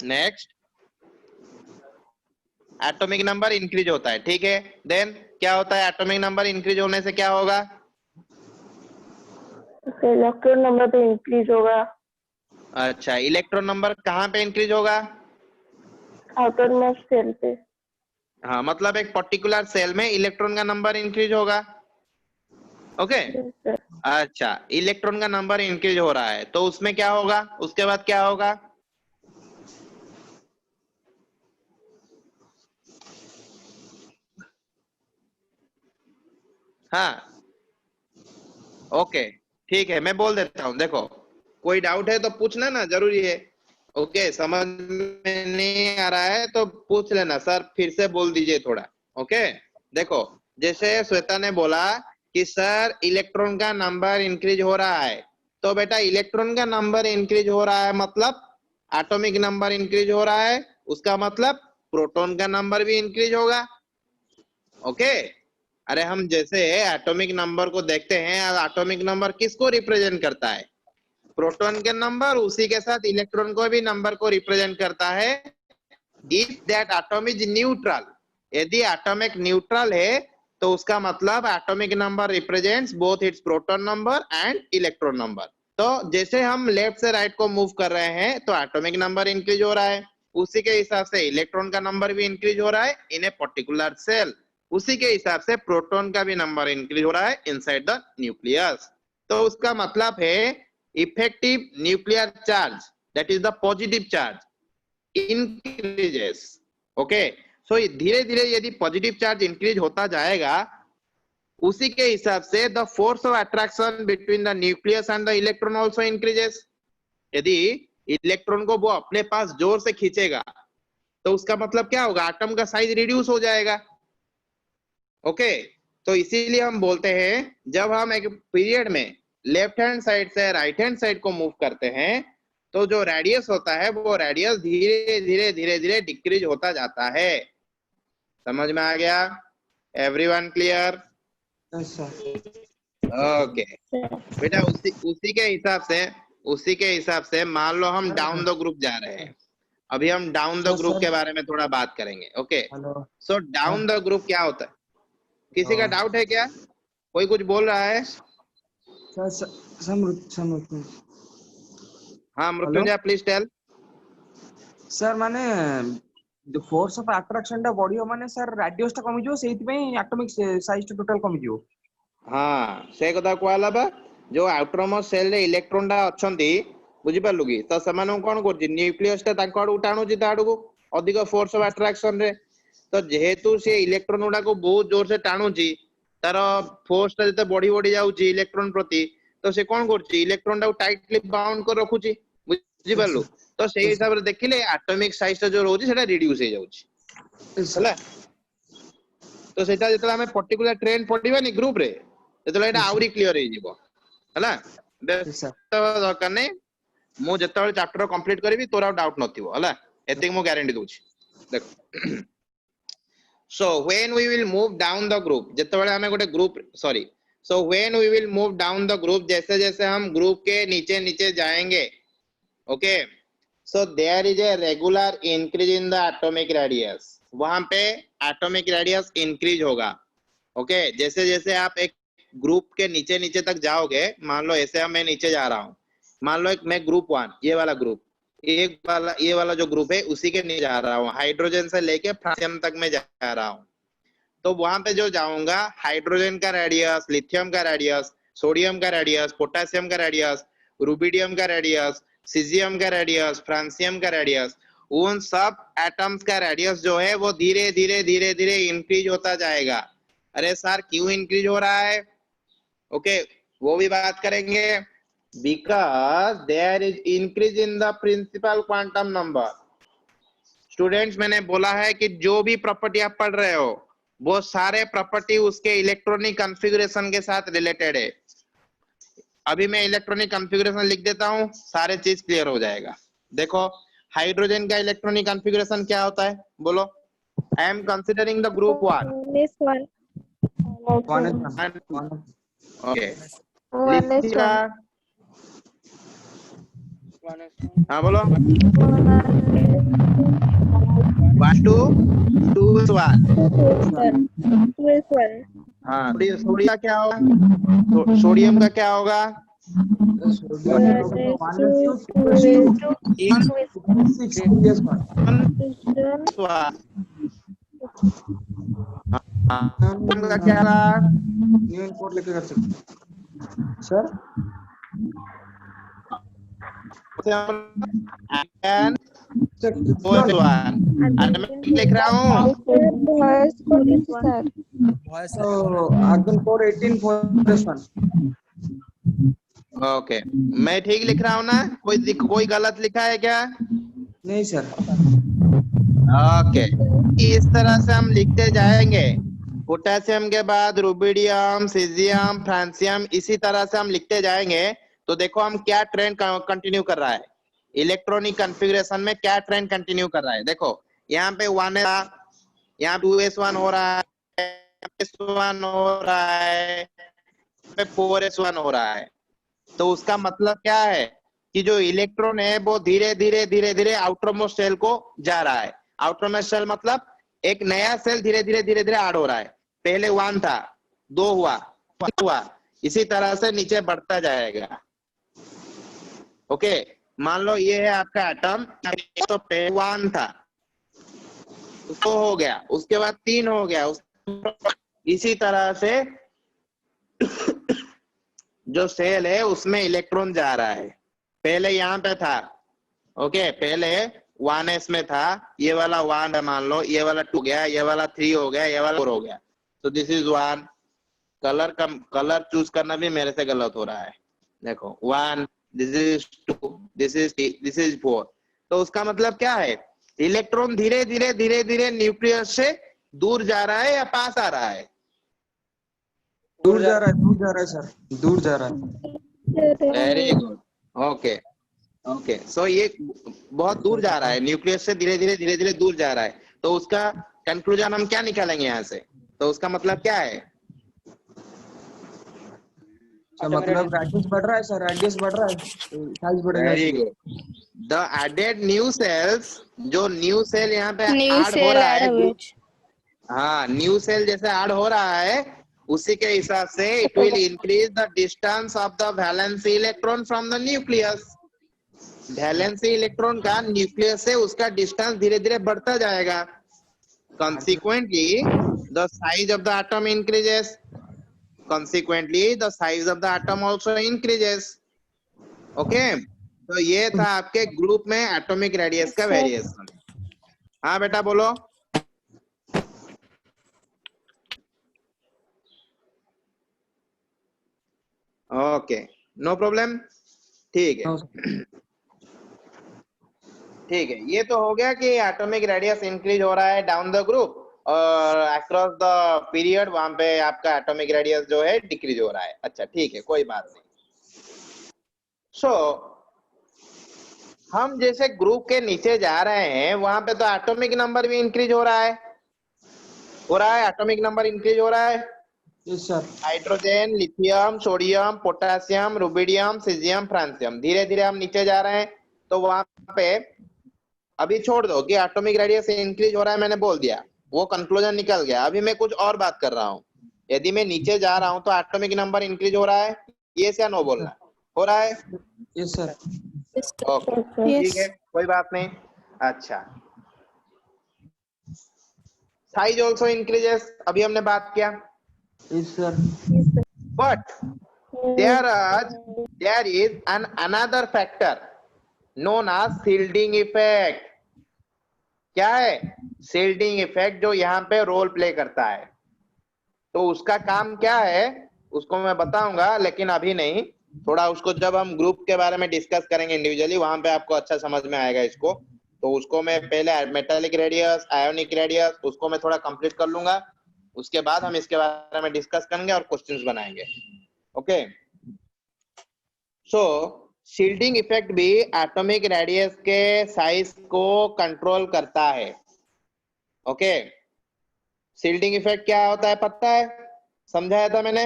नेक्स्ट, एटॉमिक नंबर इंक्रीज होता है। ठीक है, देन क्या होता है, एटॉमिक नंबर इंक्रीज होने से क्या होगा? इलेक्ट्रॉन नंबर भी इंक्रीज होगा। अच्छा, इलेक्ट्रॉन नंबर कहाँ पे इंक्रीज होगा? आउटर मोस्ट सेल पे। हाँ, मतलब एक पर्टिकुलर सेल में इलेक्ट्रॉन का नंबर इंक्रीज होगा। Okay, yes sir. अच्छा, इलेक्ट्रॉन का नंबर इंक्रीज हो रहा है तो उसमें क्या होगा, उसके बाद क्या होगा? हाँ, ओके, ठीक है, मैं बोल देता हूँ। देखो, कोई डाउट है तो पूछना ना, जरूरी है। ओके, समझ में नहीं आ रहा है तो पूछ लेना, सर फिर से बोल दीजिए थोड़ा। ओके, देखो, जैसे श्वेता ने बोला कि सर इलेक्ट्रॉन का नंबर इंक्रीज हो रहा है, तो बेटा इलेक्ट्रॉन का नंबर इंक्रीज हो रहा है मतलब एटॉमिक नंबर इंक्रीज हो रहा है, उसका मतलब प्रोटॉन का नंबर भी इंक्रीज होगा। ओके, अरे हम जैसे एटॉमिक नंबर को देखते हैं, एटॉमिक नंबर किसको रिप्रेजेंट करता है? प्रोटॉन के नंबर, उसी के साथ इलेक्ट्रॉन को भी नंबर को रिप्रेजेंट करता है। If that atom is neutral, यदि एटॉमिक न्यूट्रल है तो उसका मतलब atomic number represents both it's proton number and electron number. तो जैसे हम लेफ्ट से राइट को मूव कर रहे हैं तो एटॉमिक नंबर इंक्रीज हो रहा है, उसी के हिसाब से इलेक्ट्रॉन का नंबर भी इंक्रीज हो रहा है इन ए पर्टिकुलर सेल, उसी के हिसाब से प्रोटॉन का भी नंबर इंक्रीज हो रहा है इनसाइड द न्यूक्लियस। तो उसका मतलब है effective nuclear charge that is the positive charge increases. Okay, so धीरे धीरे यदि पॉजिटिव चार्ज इंक्रीज होता जाएगा, उसी के हिसाब से the force of attraction between the nucleus and the electron also increases. यदि इलेक्ट्रॉन को वो अपने पास जोर से खींचेगा तो उसका मतलब क्या होगा, एटम का साइज रिड्यूस हो जाएगा। ओके, तो इसीलिए हम बोलते हैं जब हम एक पीरियड में लेफ्ट हैंड साइड से राइट हैंड साइड को मूव करते हैं तो जो रेडियस होता है वो रेडियस धीरे धीरे धीरे धीरे डिक्रीज होता जाता है। समझ में आ गया? Everyone clear? Yes sir. Okay बेटा, उसी के हिसाब से मान लो हम डाउन द ग्रुप जा रहे हैं। अभी हम डाउन द ग्रुप के बारे में थोड़ा बात करेंगे। Okay, hello so down the group क्या होता है? किसी का डाउट है क्या? कोई कुछ बोल रहा है? सर समृद्धि हाँ मृत्युंजय, प्लीज टेल। सर माने जो फोर्स ऑफ अट्रैक्शन टा बढियो माने सर रेडियस टा कमी जो सेति पे एटॉमिक साइज टा टोटल कमी जो। हाँ से कथा कहला बा, जो आउटरमोस्ट सेल रे इलेक्ट्रॉन टा अछंती बुझि पालु की, तो समान कोन करछि न्यूक्लियस टा ताको आडू टाणुछि ता आडू अधिक फोर्स ऑफ अट्रैक्शन रे। तो जेहेतु से इलेक्ट्रॉन गुडा को बहुत जोर से टाणुछि, तार फोर्स टा जते बढ़ी बढ़ी जाउछि इलेक्ट्रॉन प्रति, तो से कोन करछि इलेक्ट्रॉन टा टाइटली बाउंड कर रखुछि। बुझि पालु? तो से हिसाब रे देखिले एटॉमिक साइज टा जो रहउछि सेटा रिड्यूस हे जाउछि। हला तो सेटा जतले हमें पर्टिकुलर ट्रेंड पडिबानी ग्रुप रे, जतले एटा आउरी क्लियर हे जिवो। हला तो दरकार नै, मु जतले चैप्टर कंप्लीट करबी तोरा डाउट नथिवो। हला एतिक मु गारंटी दोछि। देखो so when we will move down the group, जतले हमें गोटे group sorry so when we will move down the group, जैसे जैसे हम ग्रुप के नीचे नीचे जाएंगे, okay, so there is a regular increase in the atomic radius, वहां पे एटॉमिक रेडियस इंक्रीज होगा। ओके, जैसे जैसे आप एक ग्रुप के नीचे नीचे तक जाओगे, मान लो ऐसे मैं नीचे जा रहा हूँ, मान लो एक मैं ग्रुप 1 ये वाला ग्रुप, ये वाला जो ग्रुप है उसी के नीचे जा रहा हूँ, हाइड्रोजन से लेके फ्रांसियम तक मैं जा रहा हूँ। तो वहां पे जो जाऊंगा, हाइड्रोजन का रेडियस, लिथियम का रेडियस, सोडियम का रेडियस, पोटेशियम का रेडियस, रुबिडियम का रेडियस, सीजियम का रेडियस, फ्रांसियम का रेडियस, उन सब एटम्स का रेडियस जो है वो धीरे धीरे धीरे धीरे इंक्रीज होता जाएगा। अरे सर क्यों इंक्रीज हो रहा है? ओके, वो भी बात करेंगे। Because there is increase in the principal quantum number. Students, मैंने बोला है कि जो भी प्रॉपर्टी आप पढ़ रहे हो वो सारे प्रॉपर्टी उसके इलेक्ट्रॉनिक कॉन्फ़िगरेशन के साथ रिलेटेड है। अभी मैं इलेक्ट्रॉनिक कॉन्फ़िगरेशन लिख देता हूँ, सारे चीज क्लियर हो जाएगा। देखो हाइड्रोजन का इलेक्ट्रॉनिक कॉन्फ़िगरेशन क्या होता है, बोलो। I am considering the group 1। Okay, हाँ बोलो। 1 2 2 1। हाँ, सोडियम क्या होगा? सोडियम का क्या होगा? का क्या न्यू इनपुट लेके कर सकते सर। लिख रहा हूँ तो आर्गन कोड 18 4 ओके, मैं ठीक लिख रहा हूँ ना? कोई गलत लिखा है क्या? नहीं सर। ओके, इस तरह से हम लिखते जाएंगे। पोटेशियम के बाद रुबिडियम, सीजियम, फ्रांसियम, इसी तरह से हम लिखते जाएंगे। तो देखो हम क्या ट्रेंड कंटिन्यू कर रहा है, इलेक्ट्रॉनिक कॉन्फ़िगरेशन में क्या ट्रेंड कंटिन्यू कर रहा है। देखो यहाँ पे 1 है, यहाँ 2s1 हो रहा है, 1 हो रहा है, 4s1 हो रहा है। तो उसका मतलब क्या है कि जो इलेक्ट्रॉन है वो धीरे धीरे धीरे धीरे आउटरमोस्ट सेल को जा रहा है। आउटरमोस्ट सेल मतलब एक नया सेल धीरे धीरे धीरे धीरे ऐड हो रहा है। पहले 1 था, 2 हुआ, 5 हुआ, इसी तरह से नीचे बढ़ता जाएगा। ओके, मान लो ये है आपका एटम, तो पहले 1 था, 2 हो गया, उसके बाद 3 हो गया, इसी तरह से जो सेल है उसमें इलेक्ट्रॉन जा रहा है। पहले यहाँ पे था, ओके, पहले 1s में था, ये वाला 1 है मान लो, ये वाला 2 गया, ये वाला 3 हो गया, ये वाला 4 हो गया। तो दिस इज 1। कलर चूज करना भी मेरे से गलत हो रहा है। देखो 1, दिस इज 2, दिस इज 4। तो उसका मतलब क्या है, इलेक्ट्रॉन धीरे धीरे न्यूक्लियस से दूर जा रहा है या पास आ रहा है? दूर जा रहा है सर, दूर जा रहा है। Very good. Okay okay, so ये बहुत दूर जा रहा है, न्यूक्लियस से धीरे धीरे दूर जा रहा है। तो उसका कंक्लूजन हम क्या निकालेंगे यहाँ से? तो उसका मतलब क्या है? मतलब रेडियस बढ़ रहा है सर, रेडियस बढ़ रहा है, साइज बढ़ेगा। Very good. The added new shells, जो न्यू सेल यहाँ पे न्यू ऐड हो सेल रहा ऐड है, हुए। हाँ, न्यू सेल जैसे ऐड हो रहा है, उसी के हिसाब से it will increase the distance of the valency electron from the nucleus. Valency electron का न्यूक्लियस से उसका डिस्टेंस धीरे धीरे बढ़ता जाएगा। Consequently, the size of the atom increases. Consequently, the size of the atom also increases. Okay, तो ये था आपके ग्रुप में एटॉमिक रेडियस का वेरिएशन। हाँ बेटा बोलो। ओके, नो प्रॉब्लम, ठीक है। ठीक है, ये तो हो गया कि एटॉमिक रेडियस इंक्रीज हो रहा है डाउन द ग्रुप, और अक्रॉस द पीरियड वहां पे आपका एटॉमिक रेडियस जो है डिक्रीज हो रहा है। अच्छा ठीक है, कोई बात नहीं। सो हम जैसे ग्रुप के नीचे जा रहे हैं, वहां पे तो एटॉमिक नंबर भी इंक्रीज हो रहा है, एटॉमिक नंबर इंक्रीज हो रहा है। Yes sir. Hydrogen, lithium, sodium, potassium, rubidium, caesium, francium, धीरे धीरे हम नीचे जा रहे हैं। तो वहां पे अभी छोड़ दो कि एटॉमिक रेडियस इंक्रीज हो रहा है, मैंने बोल दिया, वो कंक्लूजन निकल गया। अभी मैं कुछ और बात कर रहा हूँ। यदि मैं नीचे जा रहा हूँ तो एटॉमिक नंबर इंक्रीज हो रहा है, ये या नो बोलना, हो रहा है? Yes sir. ओके ठीक है, कोई बात नहीं। अच्छा, साइज ऑल्सो इंक्रीजेस, अभी हमने बात किया। Yes sir. But there is an another factor known as shielding effect। क्या है shielding effect जो यहाँ पे रोल प्ले करता है? तो उसका काम क्या है उसको मैं बताऊंगा, लेकिन अभी नहीं, थोड़ा उसको जब हम ग्रुप के बारे में डिस्कस करेंगे इंडिविजुअली, वहां पे आपको अच्छा समझ में आएगा इसको। तो उसको मैं पहले मेटालिक रेडियस, आयोनिक रेडियस, उसको मैं थोड़ा कंप्लीट कर लूंगा, उसके बाद हम इसके बारे में डिस्कस करेंगे और क्वेश्चंस बनाएंगे। ओके, सो शील्डिंग इफेक्ट भी एटॉमिक रेडियस के साइज को कंट्रोल करता है। ओके, शील्डिंग इफेक्ट क्या होता है पता है? समझाया था मैंने।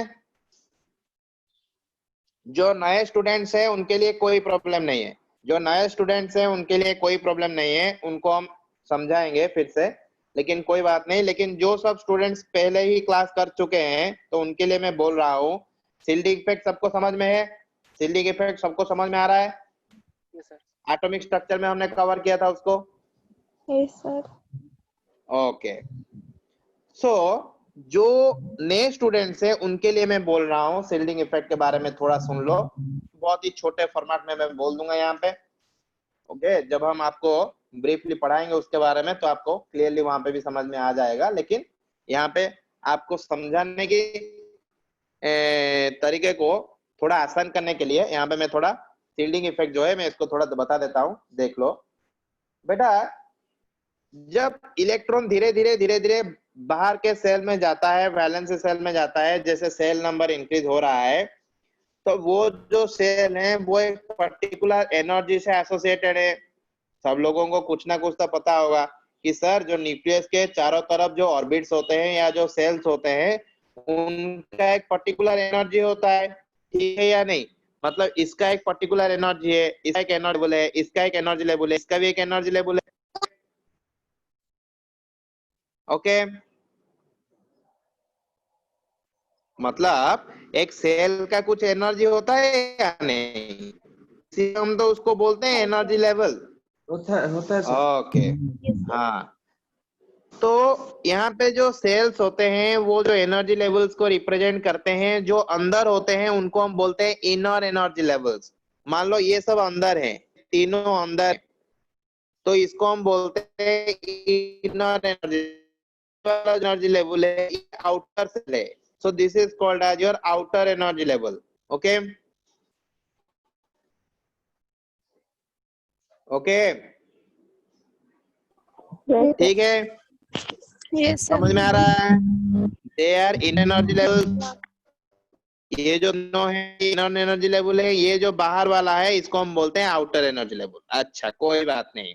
जो नए स्टूडेंट्स हैं उनके लिए कोई प्रॉब्लम नहीं है, जो नए स्टूडेंट्स हैं उनके लिए कोई प्रॉब्लम नहीं है, उनको हम समझाएंगे फिर से, लेकिन कोई बात नहीं। लेकिन जो सब स्टूडेंट्स पहले ही क्लास कर चुके हैं तो उनके लिए मैं बोल रहा हूँ, शील्डिंग इफेक्ट सबको समझ में है? शील्डिंग इफेक्ट सबको समझ में आ रहा है? Yes sir. एटॉमिक स्ट्रक्चर में हमने कवर किया था उसको। Yes sir. ओके, सो जो नए स्टूडेंट्स हैं उनके लिए मैं बोल रहा हूँ, शील्डिंग इफेक्ट के बारे में थोड़ा सुन लो, बहुत ही छोटे फॉर्मेट में मैं बोल दूंगा यहाँ पे। ओके, जब हम आपको ब्रीफली पढ़ाएंगे उसके बारे में तो आपको क्लियरली वहां पे भी समझ में आ जाएगा, लेकिन यहाँ पे आपको समझाने की तरीके को थोड़ा आसान करने के लिए यहाँ पे मैं थोड़ा शील्डिंग इफेक्ट जो है मैं इसको थोड़ा बता देता हूँ। देख लो बेटा, जब इलेक्ट्रॉन धीरे धीरे बाहर के सेल में जाता है, वैलेंस सेल में जाता है, जैसे सेल नंबर इंक्रीज हो रहा है, तो वो जो सेल है वो एक पर्टिकुलर एनर्जी से एसोसिएटेड है। सब लोगों को कुछ ना कुछ तो पता होगा कि सर जो न्यूक्लियस के चारों तरफ जो ऑर्बिट्स होते हैं या जो सेल्स होते हैं उनका एक पर्टिकुलर एनर्जी होता है, ठीक है या नहीं? मतलब इसका एक पर्टिकुलर एनर्जी है, इसका एक एनर्जी लेवल है, इसका एक एनर्जी लेवल है, इसका भी एक एनर्जी लेवल है। ओके, मतलब एक सेल का कुछ एनर्जी होता है या नहीं, हम तो उसको बोलते हैं एनर्जी लेवल। होता है सर। ओके हाँ, तो यहाँ पे जो सेल्स होते हैं वो जो एनर्जी लेवल्स को रिप्रेजेंट करते हैं, जो अंदर होते हैं उनको हम बोलते हैं इनर एनर्जी लेवल्स। मान लो ये सब अंदर है, तीनों अंदर, तो इसको हम बोलते हैं इनर एनर्जी लेवल है, आउटर सेल है। So this is called as your outer energy level. Okay okay ठीक है, यस सर। समझ में आ रहा है? They are in energy level. ये जो नो है इनर एनर्जी लेवल है, ये जो बाहर वाला है इसको हम बोलते हैं आउटर एनर्जी लेवल। अच्छा कोई बात नहीं।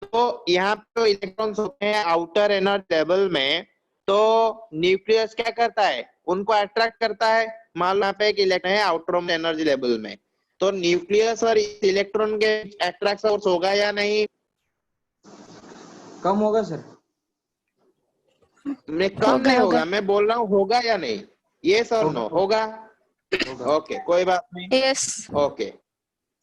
तो यहाँ पे इलेक्ट्रॉन्स होते हैं आउटर एनर्जी लेवल में, तो न्यूक्लियस क्या करता है, उनको अट्रैक्ट करता है। मान लो यहाँ पे एक इलेक्ट्रॉन है आउटर एनर्जी लेवल में, तो न्यूक्लियस और इस इलेक्ट्रॉन के अट्रैक्ट फोर्स होगा या नहीं? कम होगा सर। मैं कम होगा, नहीं होगा, होगा। मैं बोल रहा हूँ होगा या नहीं, ये सर नो होगा। ओके कोई बात नहीं। यस। ओके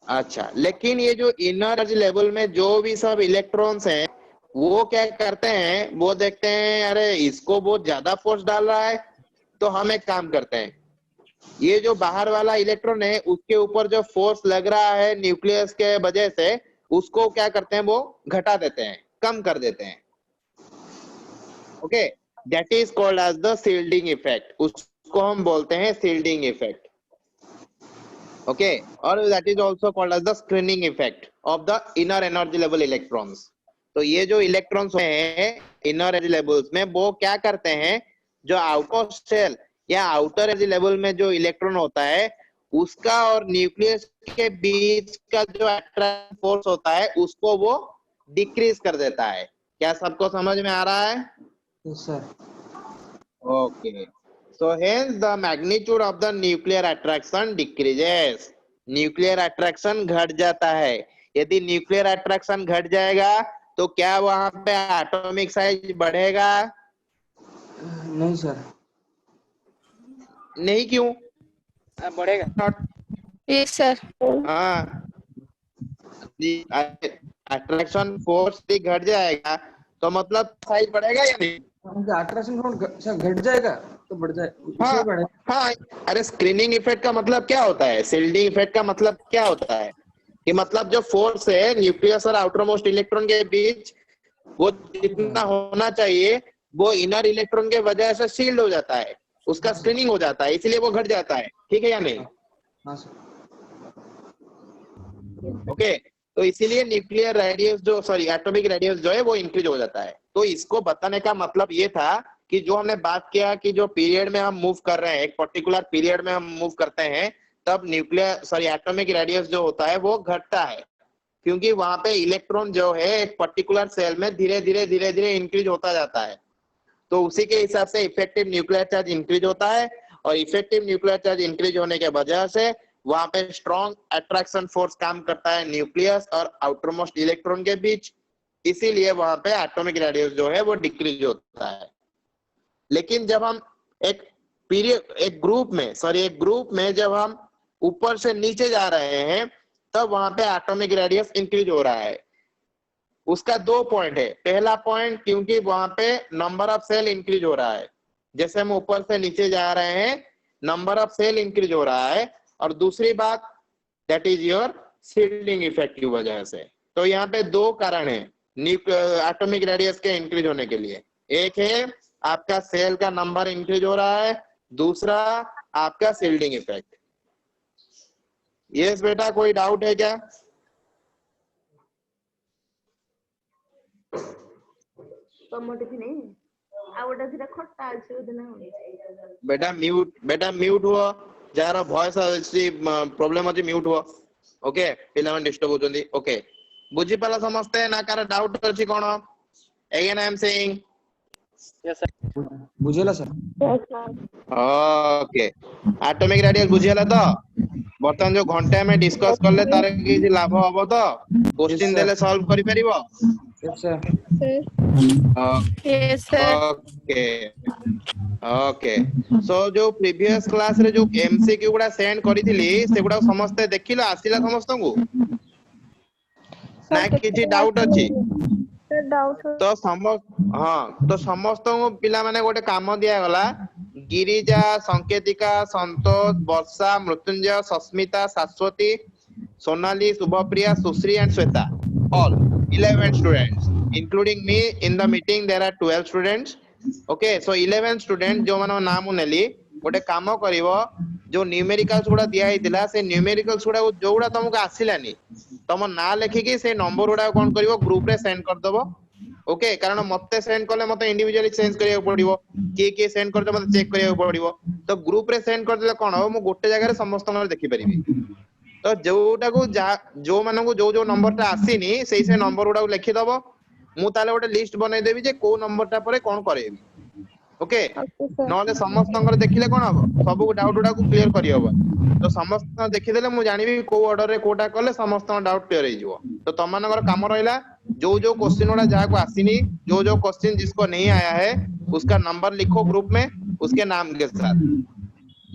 अच्छा, लेकिन ये जो इनर एनर्जी लेवल में जो भी सब इलेक्ट्रॉन्स हैं वो क्या करते हैं, वो देखते हैं अरे इसको बहुत ज्यादा फोर्स डाल रहा है, तो हम एक काम करते हैं, ये जो बाहर वाला इलेक्ट्रॉन है उसके ऊपर जो फोर्स लग रहा है न्यूक्लियस के वजह से, उसको क्या करते हैं, वो घटा देते हैं, कम कर देते हैं। Okay that is called as the shielding effect, उसको हम बोलते हैं शील्डिंग इफेक्ट। ओके और that is also called as the screening effect of the inner energy level electrons. तो ये जो इलेक्ट्रॉन्स हैं इनर एनर्जी लेवल्स में, वो क्या करते हैं, जो आउटर सेल या आउटर एनर्जी लेवल में जो इलेक्ट्रॉन होता है उसका और न्यूक्लियस के बीच का जो अट्रैक्शन फोर्स होता है उसको वो डिक्रीज कर देता है। क्या सबको समझ में आ रहा है? Yes sir. Okay. So hence the magnitude of the nuclear attraction decreases. Nuclear attraction घट जाता है। यदि nuclear attraction घट जाएगा तो क्या वहां पे atomic size बढ़ेगा? नहीं सर। नहीं, क्यों? बढ़ेगा। Not. Yes sir. हाँ, अट्रैक्शन फोर्स घट जाएगा तो मतलब साइज बढ़ेगा या नहीं? अट्रैक्शन फोर्स घट जाएगा तो बढ़ जाए, हाँ इसलिए बढ़े। हाँ, अरे स्क्रीनिंग इफेक्ट का मतलब क्या होता है, शील्डिंग इफेक्ट का मतलब क्या होता है, कि मतलब जो फोर्स है न्यूक्लियस और आउटर मोस्ट इलेक्ट्रॉन के बीच, वो जितना होना चाहिए वो इनर इलेक्ट्रॉन के वजह से शील्ड हो जाता है, उसका स्क्रीनिंग हो जाता है, इसीलिए वो घट जाता है। ठीक है या नहीं? हाँ सर। ओके तो इसीलिए न्यूक्लियर रेडियस जो सॉरी एटॉमिक रेडियस जो है वो इंक्रीज हो जाता है। तो इसको बताने का मतलब ये था कि जो हमने बात किया कि जो पीरियड में हम मूव कर रहे हैं, एक पर्टिकुलर पीरियड में हम मूव करते हैं, तब न्यूक्लियर सॉरी एटॉमिक रेडियस जो होता है वो घटता है, क्योंकि वहां पे इलेक्ट्रॉन जो है एक पर्टिकुलर सेल में धीरे धीरे इंक्रीज होता जाता है। तो उसी के हिसाब से इफेक्टिव न्यूक्लियर चार्ज इंक्रीज होता है, और इफेक्टिव न्यूक्लियर चार्ज इंक्रीज होने के वजह से वहां पे स्ट्रॉन्ग अट्रैक्शन फोर्स काम करता है न्यूक्लियस और आउटर मोस्ट इलेक्ट्रॉन के बीच, इसीलिए वहां पे एटॉमिक रेडियस जो है वो डिक्रीज होता है। लेकिन जब हम एक ग्रुप में जब हम ऊपर से नीचे जा रहे हैं, तब वहां पे एटॉमिक रेडियस इंक्रीज हो रहा है। उसका 2 पॉइंट है। पहला पॉइंट, क्योंकि वहां पे नंबर ऑफ सेल इंक्रीज हो रहा है, जैसे हम ऊपर से नीचे जा रहे हैं नंबर ऑफ सेल इंक्रीज हो रहा है, और दूसरी बात that is your shielding effect की वजह से। तो यहाँ पे 2 कारण है एटॉमिक रेडियस के इंक्रीज होने के लिए। एक है आपका सेल का नंबर इंक्रीज हो रहा है, दूसरा आपका शील्डिंग इफेक्ट। यस बेटा, कोई डाउट है क्या? बेटा म्यूट हुआ जार वॉइस प्रॉब्लम अछि, म्यूट हुआ। ओके पिला मन डिस्टर्ब होचंदी। ओके बुझी पाला समझते ना कार डाउट अछि कोन? Again I am saying yes sir. बुझेला सर। ओके एटॉमिक रेडियस बुझियला तो बर्तमान जो घंटे में डिस्कस करले तार किछि लाभ हबो तो? क्वेश्चन देले सॉल्व करि परिबो? Yes, sir. Sir. Uh, Yes, sir. okay. Okay. So जो previous class रे जो MCQ गुड़ा send करिथिली सेगुड़ा समस्ते देखिलो आसिला समस्तंगु ना किछि डाउट अछि सर डाउट तो तो समस्त पिला माने गोटे काम दिया गला गिरिजा संकेतिका संतोष वर्षा मृत्युंजय सस्मिता शाश्वती सोनाली शुभप्रिया सुश्री and Shweta all 11 students including me in the meeting there are 12 students okay so 11 students जो मानो नाम नेली गोटे काम करिवो जो न्यूमेरिकल्स गुडा दिया हितिला से न्यूमेरिकल्स गुडा जो गुडा तुमको आसिलानी तम ना लेखिकी से नंबर गुडा कोन करिवो ग्रुप रे सेंड कर दबो ओके कारण मते सेंड करले मते इंडिविजुअली चेंज करिया पड़िवो के सेंड करते मते चेक करिया पड़िवो तो ग्रुप रे सेंड कर देले कोन हो मु गोटे जगह रे समस्त नंबर देखि परिबी तो जोटा को जो मानन को जो नंबर ता आसीनी सेही से नंबर गुडा लिखि दबो मु ताले गोटे लिस्ट बनै देबी जे को नंबर ता परे कोन करेबी ओके नले समस्त नंबर देखिले कोन हबो सब डाउट गुडा को क्लियर करि हबो तो समस्त देखि देले मु जानिबी को ऑर्डर रे कोटा करले समस्त डाउट क्लियर हो जिवो तो तमनगर काम रहला जो क्वेश्चन उड़ा जहाँ को आसीनी जो क्वेश्चन जिसको नहीं आया है उसका नंबर लिखो ग्रुप में उसके नाम के साथ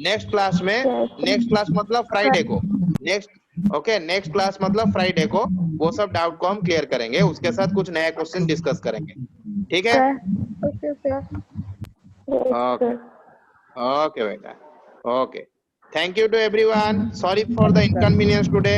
नेक्स्ट क्लास मतलब फ्राइडे को नेक्स्ट क्लास मतलब फ्राइडे को वो सब डाउट को हम क्लियर करेंगे उसके साथ कुछ नया क्वेश्चन डिस्कस करेंगे ठीक है ओके सर ओके ओके बेटा okay thank you to everyone sorry for the inconvenience today